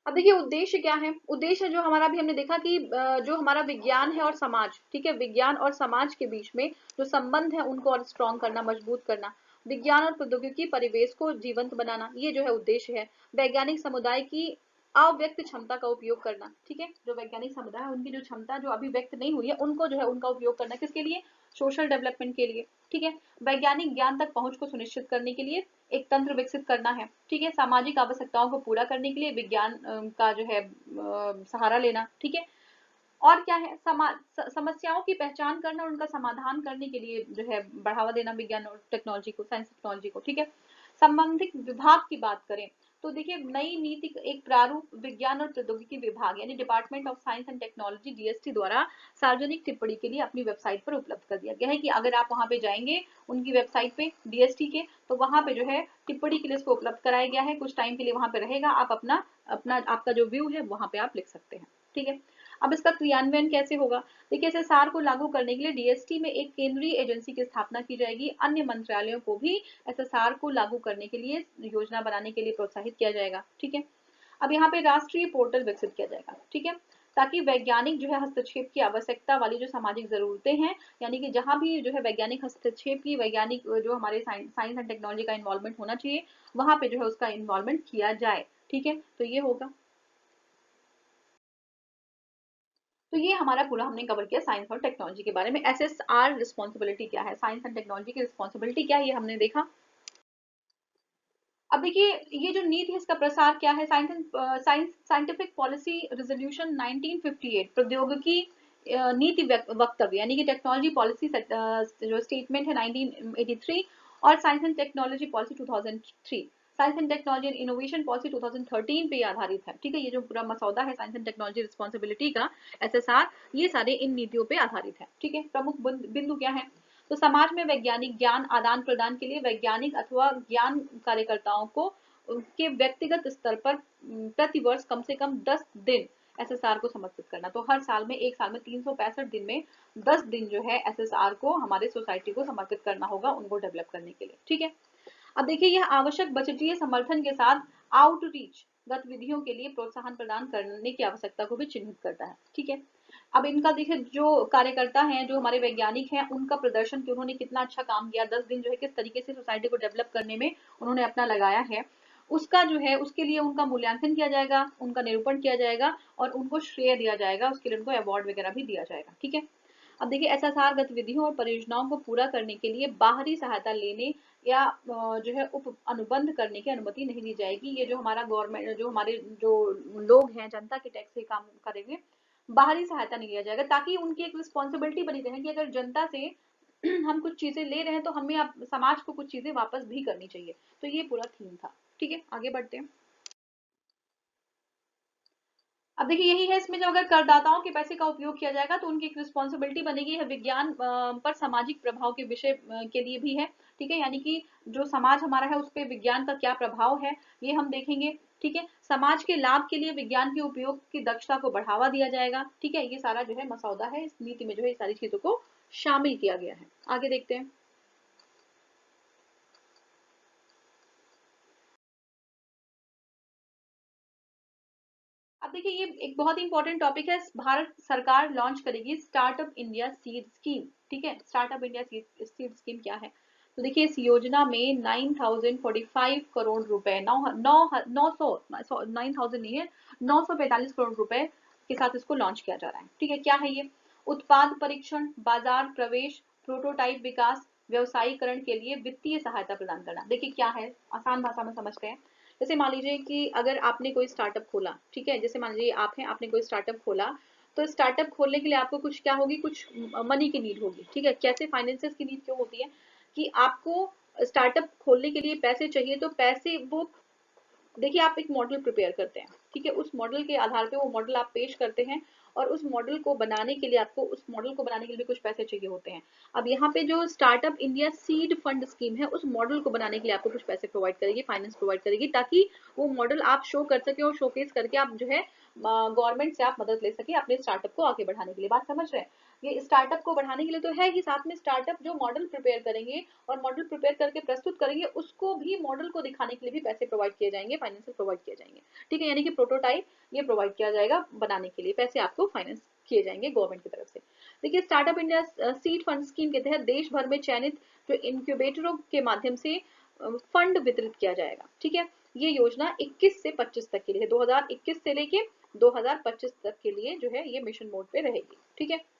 अब देखिए उद्देश्य क्या है, उद्देश्य जो हमारा भी हमने देखा कि जो हमारा विज्ञान है और समाज, ठीक है, विज्ञान और समाज के बीच में जो संबंध है उनको और स्ट्रॉन्ग करना, मजबूत करना, विज्ञान और प्रौद्योगिकी परिवेश को जीवंत बनाना, ये जो है उद्देश्य है। वैज्ञानिक समुदाय की अव्यक्त क्षमता का उपयोग करना, ठीक है, जो वैज्ञानिक समुदाय है उनकी जो क्षमता जो अभी व्यक्त नहीं हुई है उनको जो है उनका उपयोग करना, किसके लिए, सोशल डेवलपमेंट के लिए, ठीक है। वैज्ञानिक ज्ञान तक पहुंच को सुनिश्चित करने के लिए एक तंत्र विकसित करना है, ठीक है। सामाजिक आवश्यकताओं को पूरा करने के लिए विज्ञान का जो है सहारा लेना, ठीक है। और क्या है, समस्याओं की पहचान करना और उनका समाधान करने के लिए जो है बढ़ावा देना विज्ञान और टेक्नोलॉजी को, साइंस टेक्नोलॉजी को, ठीक है। संबंधित विभाग की बात करें तो देखिए नई नीति एक प्रारूप विज्ञान और प्रौद्योगिकी विभाग यानी department of science and technology, DST द्वारा सार्वजनिक टिप्पणी के लिए अपनी वेबसाइट पर उपलब्ध कर दिया गया है, कि अगर आप वहां पे जाएंगे उनकी वेबसाइट पे DST के, तो वहां पे जो है टिप्पणी के लिए इसको उपलब्ध कराया गया है, कुछ टाइम के लिए वहां पे रहेगा, आप अपना अपना आपका जो व्यू है वहां पे आप लिख सकते हैं, ठीक है। अब इसका क्रियान्वयन कैसे होगा, देखिए SSR को लागू करने के लिए DST में एक केंद्रीय एजेंसी की स्थापना की जाएगी, अन्य मंत्रालयों को भी SSR को लागू करने के लिए योजना बनाने के लिए प्रोत्साहित किया जाएगा, ठीक है। अब यहाँ पे राष्ट्रीय पोर्टल विकसित किया जाएगा, ठीक है, ताकि वैज्ञानिक जो है हस्तक्षेप की आवश्यकता वाली जो सामाजिक जरूरतें हैं, यानी कि जहां भी जो है वैज्ञानिक हस्तक्षेप की, वैज्ञानिक जो हमारे साइंस एंड टेक्नोलॉजी का इन्वॉल्वमेंट होना चाहिए, वहां पे जो है उसका इन्वॉल्वमेंट किया जाए, ठीक है। तो ये होगा। तो ये हमारा पूरा हमने कवर किया साइंस और टेक्नोलॉजी के बारे में। SSR रिस्पॉन्सिबिलिटी क्या है, साइंस एंड टेक्नोलॉजी की रिस्पॉन्सिबिलिटी क्या है, ये हमने देखा। अब देखिए ये जो नीति है इसका प्रसार क्या है, साइंटिफिक पॉलिसी रेजोल्यूशन 1958, प्रौद्योगिकी नीति वक्तव्य यानी कि टेक्नोलॉजी पॉलिसी जो स्टेटमेंट है 1983, और science and technology policy 2003, science and technology and innovation policy 2013 पे आधारित है, ठीक है। ये जो पूरा मसौदा है साइंस एंड टेक्नोलॉजी रिस्पॉन्सिबिलिटी का, SSR, ये सारे इन नीतियों पे आधारित है, ठीक है। प्रमुख बिंदु क्या है? तो समाज में वैज्ञानिक ज्ञान आदान प्रदान के लिए वैज्ञानिक अथवा ज्ञान कार्यकर्ताओं को उनके व्यक्तिगत स्तर पर प्रति वर्ष कम से कम 10 दिन SSR को समर्पित करना। तो हर साल में, एक साल में 365 दिन में 10 दिन जो है SSR को हमारे सोसाइटी को समर्पित करना होगा उनको डेवलप करने के लिए, ठीक है। अब देखिए, यह आवश्यक बजटीय समर्थन के साथ आउटरीच गतिविधियों के लिए प्रोत्साहन प्रदान करने की आवश्यकता को भी चिन्हित करता है, ठीक है। अब इनका देखिए, जो कार्यकर्ता हैं, जो हमारे वैज्ञानिक हैं, उनका प्रदर्शन कि उन्होंने कितना अच्छा काम किया, 10 दिन जो है किस तरीके से सोसाइटी को डेवलप करने में उन्होंने अपना लगाया है, उसका जो है उसके लिए उनका मूल्यांकन किया जाएगा, उनका निरूपण किया जाएगा और उनको श्रेय दिया जाएगा, उसके लिए उनको अवार्ड वगैरह भी दिया जाएगा, ठीक है। अब देखिए, SSR गतिविधियों और परियोजनाओं को पूरा करने के लिए बाहरी सहायता लेने या जो है उप अनुबंध करने की अनुमति नहीं दी जाएगी। ये जो हमारा गवर्नमेंट, जो हमारे जो लोग हैं, जनता के टैक्स से काम करेंगे, बाहरी सहायता नहीं लिया जाएगा, ताकि उनकी एक रिस्पॉन्सिबिलिटी बनी रहे कि अगर जनता से हम कुछ चीजें ले रहे हैं तो हमें अब समाज को कुछ चीजें वापस भी करनी चाहिए। तो ये पूरा थीम था, ठीक है। आगे बढ़ते हैं। अब देखिए, यही है इसमें, जब अगर करदाताओं के पैसे का उपयोग किया जाएगा तो उनकी एक रिस्पॉन्सिबिलिटी बनेगी, है विज्ञान पर सामाजिक प्रभाव के विषय के लिए भी है, ठीक है। यानी कि जो समाज हमारा है उस पर विज्ञान का क्या प्रभाव है ये हम देखेंगे, ठीक है। समाज के लाभ के लिए विज्ञान के उपयोग की दक्षता को बढ़ावा दिया जाएगा, ठीक है। ये सारा जो है मसौदा है, इस नीति में जो है सारी चीजों को शामिल किया गया है। आगे देखते हैं। अब देखिए, ये एक बहुत ही इंपॉर्टेंट टॉपिक है। भारत सरकार लॉन्च करेगी स्टार्टअप इंडिया सीड स्कीम, ठीक है। स्टार्टअप इंडिया सीड स्कीम क्या है? तो देखिए, इस योजना में 9045 करोड़ रुपए, 9000 नहीं है, 945 करोड़ रुपए के साथ इसको लॉन्च किया जा रहा है, ठीक है। क्या है ये? उत्पाद परीक्षण, बाजार प्रवेश, प्रोटोटाइप विकास, व्यवसायीकरण के लिए वित्तीय सहायता प्रदान करना। देखिए क्या है, आसान भाषा में समझते हैं। जैसे मान लीजिए कि अगर आपने कोई स्टार्टअप खोला, ठीक है, जैसे मान लीजिए आप हैं, आपने कोई स्टार्टअप खोला, तो स्टार्टअप खोलने के लिए आपको कुछ क्या होगी, कुछ मनी की नीड होगी, ठीक है। कैसे फाइनेंसेस की नीड क्यों होती है? कि आपको स्टार्टअप खोलने के लिए पैसे चाहिए, तो पैसे वो, देखिए, आप एक मॉडल प्रिपेयर करते हैं, ठीक है। उस मॉडल के आधार पे वो मॉडल आप पेश करते हैं और उस मॉडल को बनाने के लिए आपको, उस मॉडल को बनाने के लिए भी कुछ पैसे चाहिए होते हैं। अब यहाँ पे जो startup India seed fund scheme है, उस मॉडल को बनाने के लिए आपको कुछ पैसे प्रोवाइड करेगी, फाइनेंस प्रोवाइड करेगी, ताकि वो मॉडल आप शो कर सके और शोकेस करके आप जो है गवर्नमेंट से आप मदद ले सके अपने स्टार्टअप को आगे बढ़ाने के लिए। बात समझ रहे हैं? ये स्टार्टअप को बढ़ाने के लिए तो है ही, साथ में स्टार्टअप जो मॉडल प्रिपेयर करेंगे और मॉडल प्रिपेयर करके प्रस्तुत करेंगे, उसको भी, मॉडल को दिखाने के लिए भी पैसे प्रोवाइड किए जाएंगे, फाइनेंशियल प्रोवाइड किए जाएंगे, ठीक है। यानी कि प्रोटोटाइप ये प्रोवाइड किया जाएगा, बनाने के लिए पैसे आपको फाइनेंस किए जाएंगे गवर्नमेंट की तरफ से। देखिए, startup India seed fund scheme के तहत देश भर में चयनित जो इनक्यूबेटरों के माध्यम से फंड वितरित किया जाएगा, ठीक है। ये योजना 21 से 25 तक के लिए, 2021 से लेके 2025 तक के लिए जो है ये मिशन मोड पे रहेगी, ठीक है।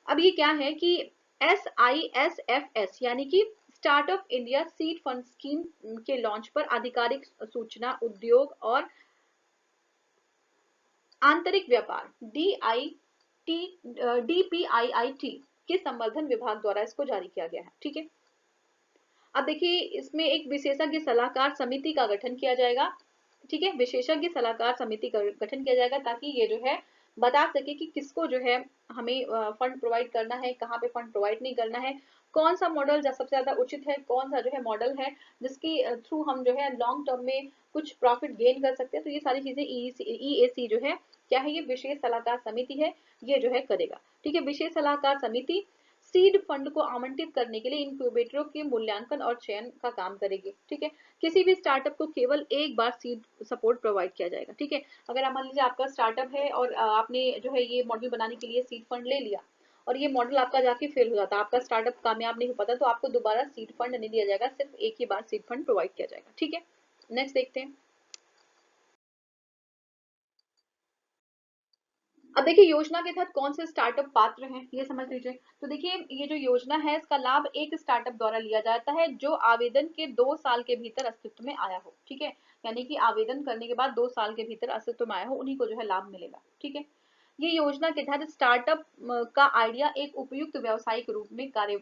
अब ये क्या है कि SISFS यानी कि startup India seed fund scheme के लॉन्च पर आधिकारिक सूचना, उद्योग और आंतरिक व्यापार DPIIT के संवर्धन विभाग द्वारा इसको जारी किया गया है, ठीक है। अब देखिए, इसमें एक विशेषज्ञ सलाहकार समिति का गठन किया जाएगा, ठीक है। विशेषज्ञ सलाहकार समिति का गठन किया जाएगा ताकि ये जो है बता सके कि किसको जो है हमें फंड प्रोवाइड करना है, कहाँ पे फंड प्रोवाइड नहीं करना है, कौन सा मॉडल सबसे ज्यादा उचित है, कौन सा जो है मॉडल है जिसकी थ्रू हम जो है लॉन्ग टर्म में कुछ प्रॉफिट गेन कर सकते हैं। तो ये सारी चीजें EAC जो है क्या है, ये विशेष सलाहकार समिति है, ये जो है करेगा, ठीक है। विशेष सलाहकार समिति सीड फंड को आवंटित करने के लिए इनक्यूबेटरों के मूल्यांकन और चयन का काम करेगी, ठीक है। किसी भी स्टार्टअप को केवल एक बार सीड सपोर्ट प्रोवाइड किया जाएगा, ठीक है। अगर आप मान लीजिए आपका स्टार्टअप है और आपने जो है ये मॉडल बनाने के लिए सीड फंड ले लिया और ये मॉडल आपका जाके फेल हो जाता, आपका स्टार्टअप कामयाब नहीं हो पाता, तो आपको दोबारा सीड फंड नहीं दिया जाएगा, सिर्फ एक ही बार सीड फंड प्रोवाइड किया जाएगा, ठीक है। नेक्स्ट देखते हैं। अब देखिए, योजना के तहत कौन से स्टार्टअप पात्र हैं ये समझ लीजिए। तो देखिए, ये जो योजना है इसका लाभ एक स्टार्टअप द्वारा लिया जाता है जो आवेदन के 2 साल के भीतर अस्तित्व में आया हो, ठीक है। यानी कि आवेदन करने के बाद 2 साल के भीतर अस्तित्व में आया हो, उन्हीं को जो है लाभ मिलेगा, ठीक है। ये योजना के तहत स्टार्टअप का आइडिया एक उपयुक्त व्यवसायिक रूप में कार्य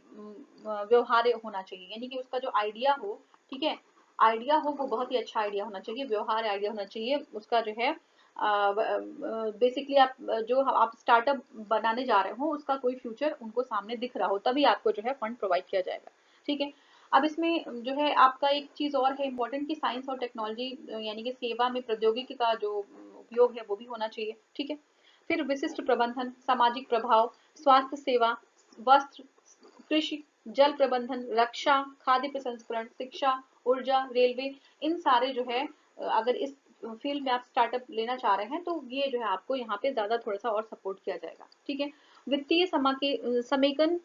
व्यवहार्य होना चाहिए, यानी कि उसका जो आइडिया हो, ठीक है, आइडिया हो वो बहुत ही अच्छा आइडिया होना चाहिए, व्यवहार आइडिया होना चाहिए, उसका जो है बेसिकली आप जो आप स्टार्टअप बनाने जा रहे हो उसका कोई फ्यूचर उनको सामने दिख रहा हो, तभी आपको जो है फंड प्रोवाइड किया जाएगा। ठीक है, अब इसमें जो है आपका एक चीज और है इम्पोर्टेंट कि साइंस और टेक्नोलॉजी यानी कि सेवा में प्रौद्योगिकी का जो उपयोग है वो भी होना चाहिए। ठीक है, फिर विशिष्ट प्रबंधन, सामाजिक प्रभाव, स्वास्थ्य सेवा, वस्त्र, कृषि, जल प्रबंधन, रक्षा, खाद्य प्रसंस्करण, शिक्षा, ऊर्जा, रेलवे, इन सारे जो है अगर इस फील्ड में आप स्टार्टअप लेना चाह रहे हैं तो ये जो है आपको यहाँ पे ज्यादा थोड़ा सा और सपोर्ट किया जाएगा। ठीक है, वित्तीय समेकन,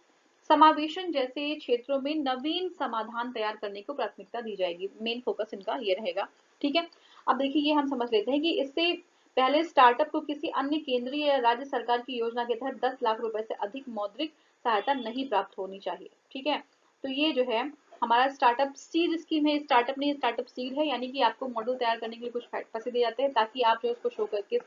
समावेशन जैसे क्षेत्रों में नवीन समाधान तैयार करने को प्राथमिकता दी जाएगी, मेन फोकस इनका ये रहेगा। ठीक है, अब देखिए ये हम समझ लेते हैं कि इससे पहले स्टार्टअप को किसी अन्य केंद्रीय या राज्य सरकार की योजना के तहत 10 लाख रुपए से अधिक मौद्रिक सहायता नहीं प्राप्त होनी चाहिए। ठीक है, तो ये जो है हमारा स्टार्टअप सीड स्कीम है, स्टार्टअप नहीं स्टार्टअप सीड है, यानी कि आपको मॉडल तैयार करने के लिए कुछ पैसे दिए जाते हैं ताकि आप जो उसको शो करके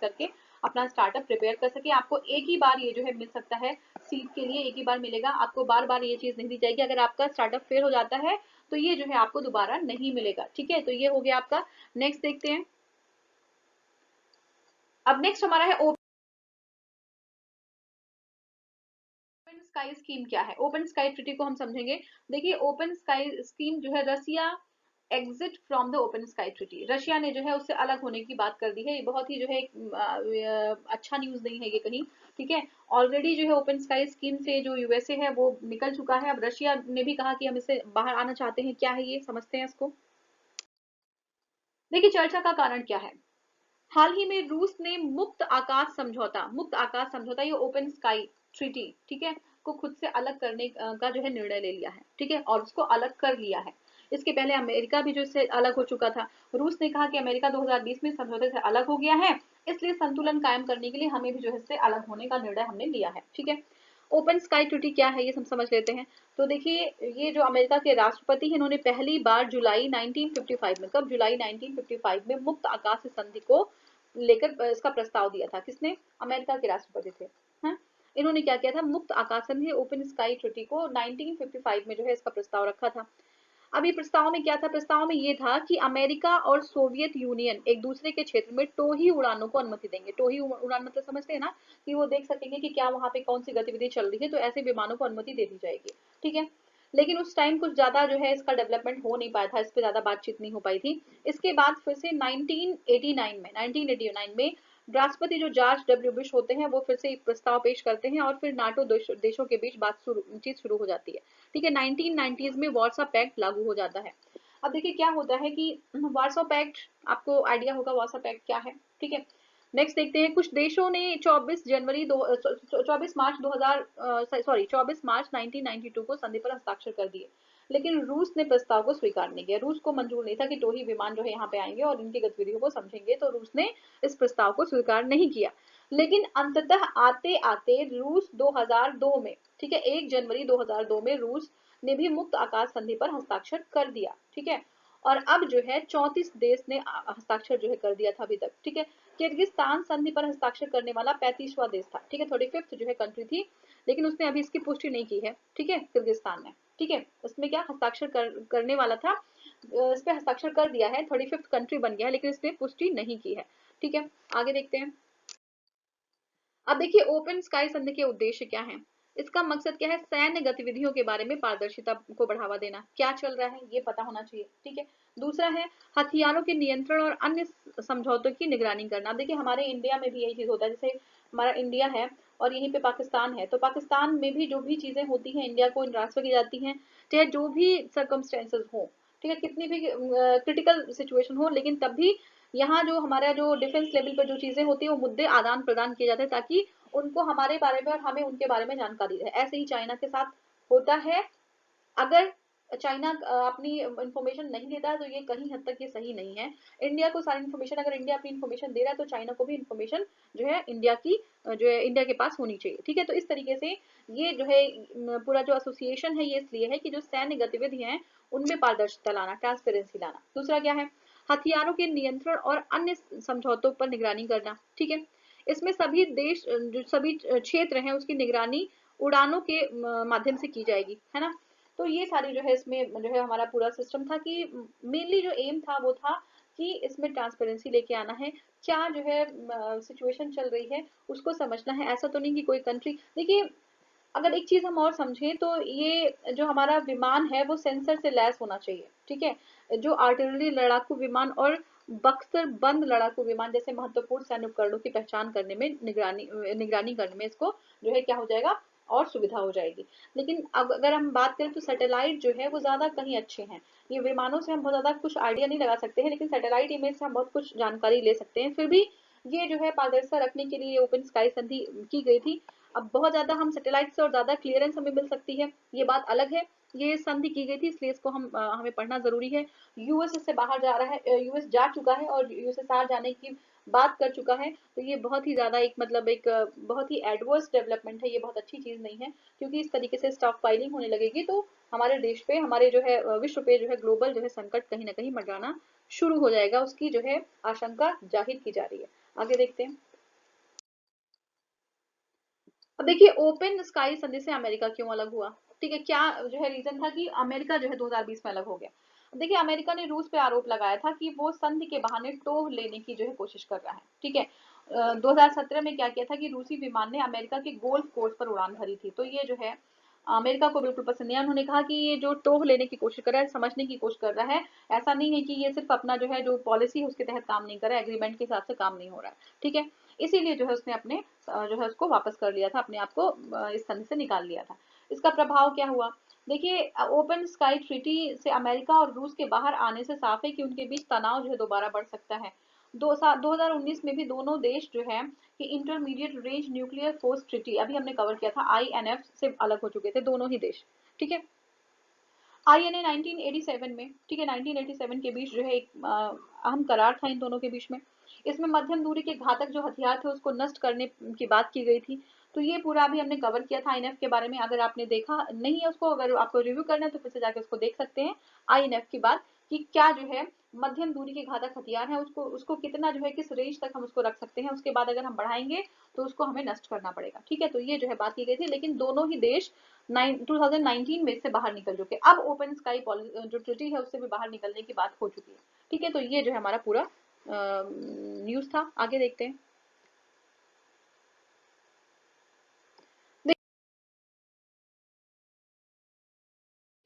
अपना स्टार्टअप प्रिपेयर कर सके। आपको एक ही बार ये जो है मिल सकता है, सीड के लिए एक ही बार मिलेगा, आपको बार बार ये चीज नहीं दी जाएगी। अगर आपका स्टार्टअप फेल हो जाता है तो ये जो है आपको दोबारा नहीं मिलेगा। ठीक है, तो ये हो गया आपका। नेक्स्ट देखते हैं, अब नेक्स्ट हमारा है ओपन स्काई स्कीम। क्या है ओपन स्काई ट्रीटी को हम समझेंगे। देखिए ओपन स्काई स्कीम जो है Russia exit from the open sky treaty, Russia ने जो है उससे अलग होने की बात कर दी है। ये बहुत ही जो है अच्छा न्यूज नहीं है ये कहीं। ठीक है, ऑलरेडी जो है ओपन स्काई स्कीम से जो यूएसए है वो निकल चुका है, अब रशिया ने भी कहा कि हम इससे बाहर आना चाहते हैं। क्या है ये समझते हैं इसको। देखिए चर्चा का कारण क्या है, हाल ही में रूस ने मुक्त आकाश समझौता ये ओपन स्काई ट्रीटी, ठीक है, को खुद से अलग करने का जो है निर्णय ले लिया है। ठीक है, और उसको अलग कर लिया है। इसके पहले अमेरिका भी जो इससे अलग हो चुका था। रूस ने कहा कि अमेरिका 2020 में समझौते से अलग हो गया है, इसलिए संतुलन कायम करने के लिए हमें भी जो है इससे अलग होने का निर्णय हमने लिया है। ठीक है, ओपन स्काई ट्रीटी क्या है ये सब समझ लेते हैं। तो देखिए ये जो अमेरिका के राष्ट्रपति हैं इन्होंने पहली बार जुलाई 1955 में, कब, जुलाई 1955 में मुक्त आकाश संधि को लेकर इसका प्रस्ताव दिया था। किसने, अमेरिका के राष्ट्रपति थे। हाँ? इन्होंने क्या किया था, मुक्त आकाश संधि ओपन स्काई ट्रीटी को 1955 में जो है इसका प्रस्ताव रखा था। अभी प्रस्ताव में क्या था, प्रस्ताव में ये था कि अमेरिका और सोवियत यूनियन एक दूसरे के क्षेत्र में टोही उड़ानों को अनुमति देंगे। टोही उड़ान मतलब समझते हैं ना, कि वो देख सकेंगे कि क्या वहां पे कौन सी गतिविधि चल रही है, तो ऐसे विमानों को अनुमति दे दी जाएगी। ठीक है, लेकिन उस टाइम कुछ ज्यादा जो है इसका डेवलपमेंट हो नहीं पाया था, इस पे ज्यादा बातचीत नहीं हो पाई थी। इसके बाद फिर से 1989 में राष्ट्रपति जो जॉर्ज डब्ल्यू बुश होते हैं वो फिर से एक प्रस्ताव पेश करते हैं और फिर नाटो देशों के बीच चीज शुरू हो जाती है। ठीक है, 1990s में वार्सा पैक्ट लागू हो जाता है। अब देखिए क्या होता है कि वार्सा पैक्ट, आपको आइडिया होगा वार्सा पैक्ट क्या है। ठीक है, नेक्स्ट देखते हैं, कुछ देशों ने 24 मार्च 1992 को संधि पर हस्ताक्षर कर दिए, लेकिन रूस ने प्रस्ताव को स्वीकार नहीं किया। रूस को मंजूर नहीं था कि टोही विमान जो है यहाँ पे आएंगे और इनकी गतिविधियों को समझेंगे, तो रूस ने इस प्रस्ताव को स्वीकार नहीं किया। लेकिन अंततः आते आते रूस 2002 में, ठीक है, 1 जनवरी 2002 में रूस ने भी मुक्त आकाश संधि पर हस्ताक्षर कर दिया। ठीक है, और अब जो है 34 देश ने हस्ताक्षर जो है कर दिया था अभी तक। ठीक है, किर्गिस्तान संधि पर हस्ताक्षर करने वाला 35वां देश था। ठीक है, 35th जो है कंट्री थी, लेकिन उसने अभी इसकी पुष्टि नहीं की है। ठीक है, किर्गिस्तान ने, ठीक है, उसमें क्या हस्ताक्षर करने वाला था, इस पे हस्ताक्षर कर दिया है, 35th कंट्री बन गया है, लेकिन इसने पुष्टि नहीं की है। ठीक है, आगे देखते हैं। अब देखिए ओपन स्काई संधि के उद्देश्य क्या है। इसका मकसद क्या है, सैन्य गतिविधियों के बारे में पारदर्शिता को बढ़ावा देना, क्या चल रहा है ये पता होना चाहिए। ठीक है, दूसरा है हथियारों के नियंत्रण और अन्य समझौतों की निगरानी करना। देखिए हमारे इंडिया में भी यही चीज होता है, जैसे हमारा इंडिया है और यहीं पे पाकिस्तान है, तो पाकिस्तान में भी जो भी चीजें होती हैं इंडिया को ट्रांसफर की जाती हैं, चाहे जो भी सर्कमस्टेंसेस हो, ठीक है, कितनी भी क्रिटिकल सिचुएशन हो, लेकिन तब भी यहाँ जो हमारा जो डिफेंस लेवल पर जो चीजें होती है वो मुद्दे आदान प्रदान किए जाते हैं, ताकि उनको हमारे बारे में और हमें उनके बारे में जानकारी रहे। ऐसे ही चाइना के साथ होता है। अगर चाइना अपनी इंफॉर्मेशन नहीं देता है तो ये कहीं हद तक ये सही नहीं है। इंडिया को सारी इंफॉर्मेशन, अगर इंडिया अपनी इंफॉर्मेशन दे रहा है तो चाइना को भी इंफॉर्मेशन जो है इंडिया की जो है इंडिया के पास होनी चाहिए। ठीक है, तो इस तरीके से ये जो है पूरा जो एसोसिएशन है ये इसलिए है कि जो सैन्य गतिविधि है उनमें पारदर्शिता लाना, ट्रांसपेरेंसी लाना। दूसरा क्या है, हथियारों के नियंत्रण और अन्य समझौतों पर निगरानी करना। ठीक है, इसमें सभी देश जो सभी क्षेत्र हैं उसकी निगरानी उड़ानों के माध्यम से की जाएगी, है ना। तो ये सारी जो है इसमें जो है हमारा पूरा सिस्टम था कि मेनली जो एम था वो था कि इसमें ट्रांसपेरेंसी लेके आना है, क्या जो है सिचुएशन चल रही है उसको समझना है। ऐसा तो नहीं कि कोई कंट्री, देखिए अगर एक चीज हम और समझें तो ये जो हमारा विमान है वो सेंसर से लैस होना चाहिए, ठीक है। जो आर्टिलरी लड़ाकू विमान और बख्तर बंद लड़ाकू विमान जैसे महत्वपूर्ण सैन्य उपकरणों की पहचान करने में, निगरानी निगरानी करने में इसको जो है क्या हो जाएगा और सुविधा हो जाएगी। लेकिन अब अगर हम बात करें तो सैटेलाइट जो है वो ज्यादा कहीं अच्छे हैं। ये विमानों से हम बहुत ज्यादा कुछ आइडिया नहीं लगा सकते हैं, लेकिन सैटेलाइट इमेज से हम बहुत कुछ जानकारी ले सकते हैं। फिर भी ये जो है पारदर्शिता रखने के लिए ओपन स्काई संधि की गई थी। अब बहुत ज्यादा हम सैटेलाइट से और ज्यादा क्लियरेंस हमें मिल सकती है, ये बात अलग है। ये संधि की गई थी इसलिए इसको हमें पढ़ना जरूरी है। यूएस से बाहर जा रहा है, यूएस जा चुका है और यूएसएसआर जाने की बात कर चुका है, तो ये बहुत ही ज्यादा एक मतलब एक बहुत ही एडवर्स डेवलपमेंट है, ये बहुत अच्छी चीज नहीं है। क्योंकि इस तरीके से स्टॉक फाइलिंग होने लगेगी तो हमारे देश पे, हमारे जो है विश्व पे जो है ग्लोबल जो है संकट कहीं ना कहीं मंडराना शुरू हो जाएगा, उसकी जो है आशंका जाहिर की जा रही है। आगे देखते हैं। अब देखिए ओपन स्काई संधि से अमेरिका क्यों अलग हुआ, ठीक है। क्या जो है रीजन था कि अमेरिका जो है 2020 में अलग हो गया। देखिए अमेरिका ने रूस पे आरोप लगाया था कि वो संधि के बहाने टोह लेने की जो है कोशिश कर रहा है, ठीक है। 2017 में क्या किया था कि रूसी विमान ने अमेरिका के गोल्फ कोर्स पर उड़ान भरी थी, तो ये जो है अमेरिका को बिल्कुल पसंद नहीं आया। उन्होंने कहा कि ये जो टोह लेने की कोशिश कर रहा है, समझने की कोशिश कर रहा है, ऐसा नहीं है कि ये सिर्फ अपना जो है जो पॉलिसी है उसके तहत काम नहीं कर रहा है, एग्रीमेंट के हिसाब से काम नहीं हो रहा है, ठीक है। इसीलिए जो है उसने अपने जो है उसको वापस कर लिया था, अपने आप को इस संधि से निकाल लिया था। इसका प्रभाव क्या हुआ, देखिए ओपन स्काई ट्रीटी से अमेरिका और रूस के बाहर आने से साफ है कि उनके बीच तनाव जो है दोबारा बढ़ सकता है। 2019 में भी दोनों देश जो है कि intermediate range nuclear force treaty, अभी हमने कवर किया था, आईएनएफ से अलग हो चुके थे दोनों ही देश, ठीक है। आईएनए 1987 में, ठीक है, 1987 के बीच जो है एक अहम करार था इन दोनों के बीच में। इसमें मध्यम दूरी के घातक जो हथियार थे उसको नष्ट करने की बात की गई थी। तो ये पूरा अभी हमने कवर किया था आईएनएफ के बारे में, अगर आपने देखा नहीं है उसको, अगर आपको रिव्यू करना है तो फिर से जाके उसको देख सकते हैं आईएनएफ की बात, कि क्या जो है मध्यम दूरी के घातक हथियार है उसको उसको कितना जो है किस रेंज तक हम उसको रख सकते हैं, उसके बाद अगर हम बढ़ाएंगे तो उसको हमें नष्ट करना पड़ेगा, ठीक है। तो ये जो है बात की गई थी, लेकिन दोनों ही देश 2019 में से बाहर निकल चुके, अब ओपन स्काई जो ट्रीटी है उससे भी बाहर निकलने की बात हो चुकी है, ठीक है। तो ये जो है हमारा पूरा न्यूज था। आगे देखते हैं।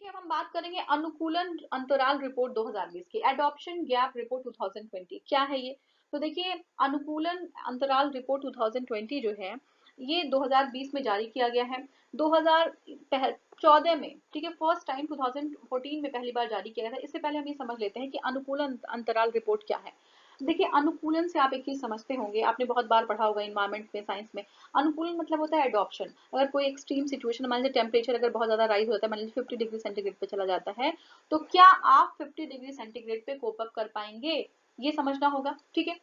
देखिए अब हम बात करेंगे अनुकूलन अंतराल रिपोर्ट 2020 की, एडॉप्शन गैप रिपोर्ट 2020 क्या है ये। तो देखिए अनुकूलन अंतराल रिपोर्ट 2020 जो है ये 2020 में जारी किया गया है। 2014 में, ठीक है, फर्स्ट टाइम 2014 में पहली बार जारी किया गया था। इससे पहले हम ये समझ लेते हैं कि अनुकूलन अंतराल रिपोर्ट क्या है। देखिए अनुकूलन से आप एक चीज समझते होंगे, आपने बहुत बार पढ़ा होगा इन्वायरमेंट में, साइंस में। अनुकूलन मतलब होता है एडॉप्शन। अगर कोई एक्सट्रीम सिचुएशन, मान लीजिए टेम्परेचर अगर बहुत ज्यादा राइज होता है, मान लीजिए 50 डिग्री सेंटीग्रेड पे चला जाता है, तो क्या आप 50 डिग्री सेंटीग्रेड पे कोप अप कर पाएंगे, ये समझना होगा, ठीक है।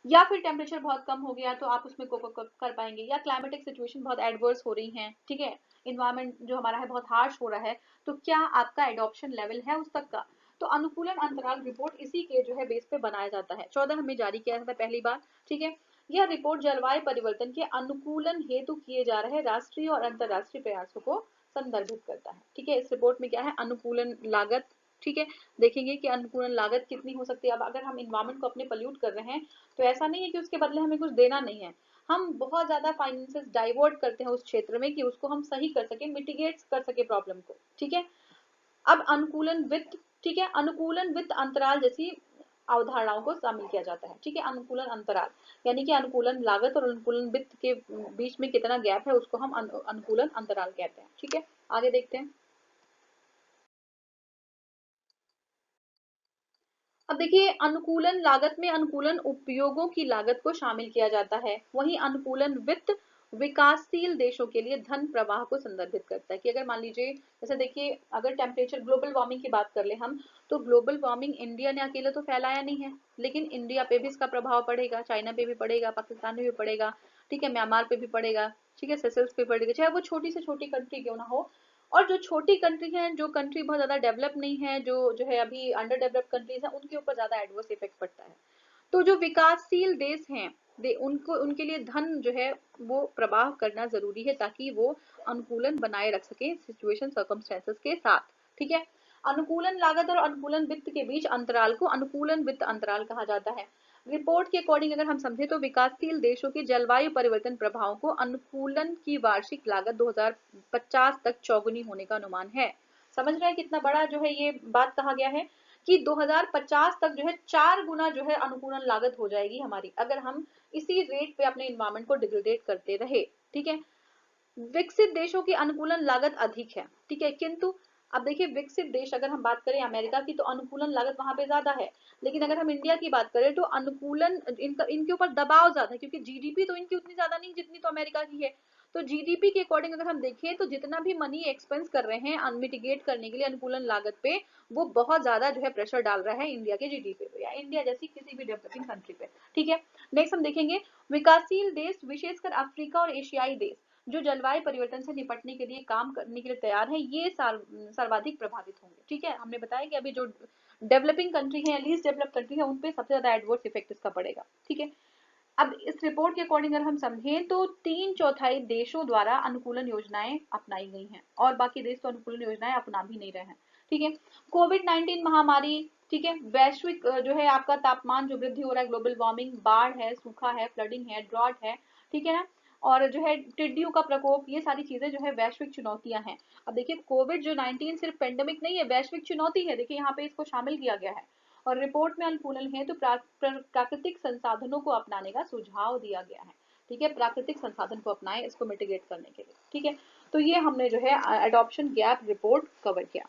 या फिर टेम्परेचर बहुत कम हो गया तो आप उसमें कोप अप कर पाएंगे, या क्लाइमेटिक सिचुएशन बहुत एडवर्स हो रही है, ठीक है, इन्वायरमेंट जो हमारा है बहुत हार्श हो रहा है, तो क्या आपका एडॉप्शन लेवल है उस तक का। तो अनुकूलन अंतराल रिपोर्ट इसी के जो है बेस पे बनाया जाता है। 14 में जारी किया था पहली बार, ठीक है। यह रिपोर्ट जलवायु परिवर्तन के अनुकूलन हेतु किए जा रहे राष्ट्रीय और अंतर्राष्ट्रीय प्रयासों को संदर्भित करता है, ठीक है। इस रिपोर्ट में क्या है, अनुकूलन लागत, ठीक है, देखेंगे कि अनुकूलन लागत कितनी हो सकती है। अब अगर हम इन्वायरमेंट को अपने पल्यूट कर रहे हैं तो ऐसा नहीं है कि उसके बदले हमें कुछ देना नहीं है, हम बहुत ज्यादा फाइनेंसेस डाइवर्ट करते हैं उस क्षेत्र में कि उसको हम सही कर सके, मिटिगेट कर सके प्रॉब्लम को, ठीक है। अब अनुकूलन वित्त, ठीक है, अनुकूलन वित्त अंतराल जैसी अवधारणाओं को शामिल किया जाता है, ठीक है। अनुकूलन अंतराल यानी कि अनुकूलन लागत और अनुकूलन वित्त के बीच में कितना गैप है उसको हम अनुकूलन अंतराल कहते हैं, ठीक है। आगे देखते हैं। अब देखिए अनुकूलन लागत में अनुकूलन उपयोगों की लागत को शामिल किया जाता है, वहीं अनुकूलन वित्त विकासशील देशों के लिए धन प्रवाह को संदर्भित करता है। कि अगर मान लीजिए जैसे देखिए अगर टेम्परेचर ग्लोबल वार्मिंग की बात कर ले हम, तो ग्लोबल वार्मिंग इंडिया ने अकेले तो फैलाया नहीं है, लेकिन इंडिया पे भी इसका प्रभाव पड़ेगा, चाइना पे भी पड़ेगा, पाकिस्तान में भी पड़ेगा, ठीक है, म्यांमार पे भी पड़ेगा, ठीक है, सेशल्स पे पड़ेगा, चाहे वो छोटी से छोटी कंट्री क्यों ना हो। और जो छोटी कंट्री है, जो कंट्री बहुत ज्यादा डेवलप नहीं है, जो है अभी अंडर डेवलप्ड कंट्रीज है, उनके ऊपर ज्यादा एडवर्स इफेक्ट पड़ता है। तो जो विकासशील देश हैं, उनको उनके लिए धन जो है वो प्रवाह करना जरूरी है ताकि वो अनुकूलन बनाए रख सके सिचुएशन सर्कमस्टेंसेस के साथ। ठीक है, अनुकूलन लागत और अनुकूलन वित्त के बीच अंतराल को अनुकूलन वित्त अंतराल कहा जाता है। रिपोर्ट के अकॉर्डिंग अगर हम समझे तो विकासशील देशों के जलवायु परिवर्तन प्रभावों को अनुकूलन की वार्षिक लागत 2050 तक चौगुनी होने का अनुमान है। समझ रहे हैं कितना बड़ा जो है ये बात कहा गया है कि 2050 तक जो है 4 गुना जो है अनुकूलन लागत हो जाएगी हमारी, अगर हम इसी रेट पे अपने इन्वायरमेंट को डिग्रेडेट करते रहे। ठीक है, विकसित देशों की अनुकूलन लागत अधिक है। ठीक है, किंतु अब देखिए विकसित देश अगर हम बात करें अमेरिका की तो अनुकूलन लागत वहां पे ज्यादा है, लेकिन अगर हम इंडिया की बात करें तो अनुकूलन इनके ऊपर दबाव ज्यादा है, क्योंकि जीडीपी तो इनकी उतनी ज्यादा नहीं जितनी तो अमेरिका की है। तो जीडीपी के अकॉर्डिंग अगर हम देखें तो जितना भी मनी एक्सपेंस कर रहे हैं मिटिगेट करने के लिए अनुकूलन लागत पे, वो बहुत ज्यादा जो है प्रेशर डाल रहा है इंडिया के जीडीपी पे या इंडिया जैसी किसी भी डेवलपिंग कंट्री पे। ठीक है, नेक्स्ट हम देखेंगे विकासशील देश विशेषकर अफ्रीका और एशियाई देश जो जलवायु परिवर्तन से निपटने के लिए काम करने के लिए तैयार है, ये सर्वाधिक प्रभावित होंगे। ठीक है, हमने बताया कि अभी जो डेवलपिंग कंट्री है, लीस्ट डेवलप कंट्री है, उन पे सबसे ज्यादा एडवर्स इफेक्ट इसका पड़ेगा। ठीक है, अब इस रिपोर्ट के अकॉर्डिंग अगर हम समझें तो 3/4 देशों द्वारा अनुकूलन योजनाएं अपनाई गई हैं और बाकी देश तो अनुकूलन योजनाएं अपना भी नहीं रहे हैं। ठीक है, कोविड-19 महामारी, ठीक है, वैश्विक जो है आपका तापमान जो वृद्धि हो रहा है, ग्लोबल वार्मिंग, बाढ़ है, सूखा है, फ्लडिंग है, ड्रॉट है, ठीक है ना, और जो है टिड्डियों का प्रकोप, ये सारी चीजें जो है वैश्विक चुनौतियां हैं। अब देखिए कोविड जो 19 सिर्फ पेंडेमिक नहीं है, वैश्विक चुनौती है, देखिए यहाँ पे इसको शामिल किया गया है। और रिपोर्ट में अनुकूलन है तो प्राकृतिक संसाधनों को अपनाने का सुझाव दिया गया है। ठीक है, प्राकृतिक संसाधन को अपनाएं इसको मिटिगेट करने के लिए। ठीक है, तो ये हमने जो है अडॉप्शन गैप रिपोर्ट कवर किया।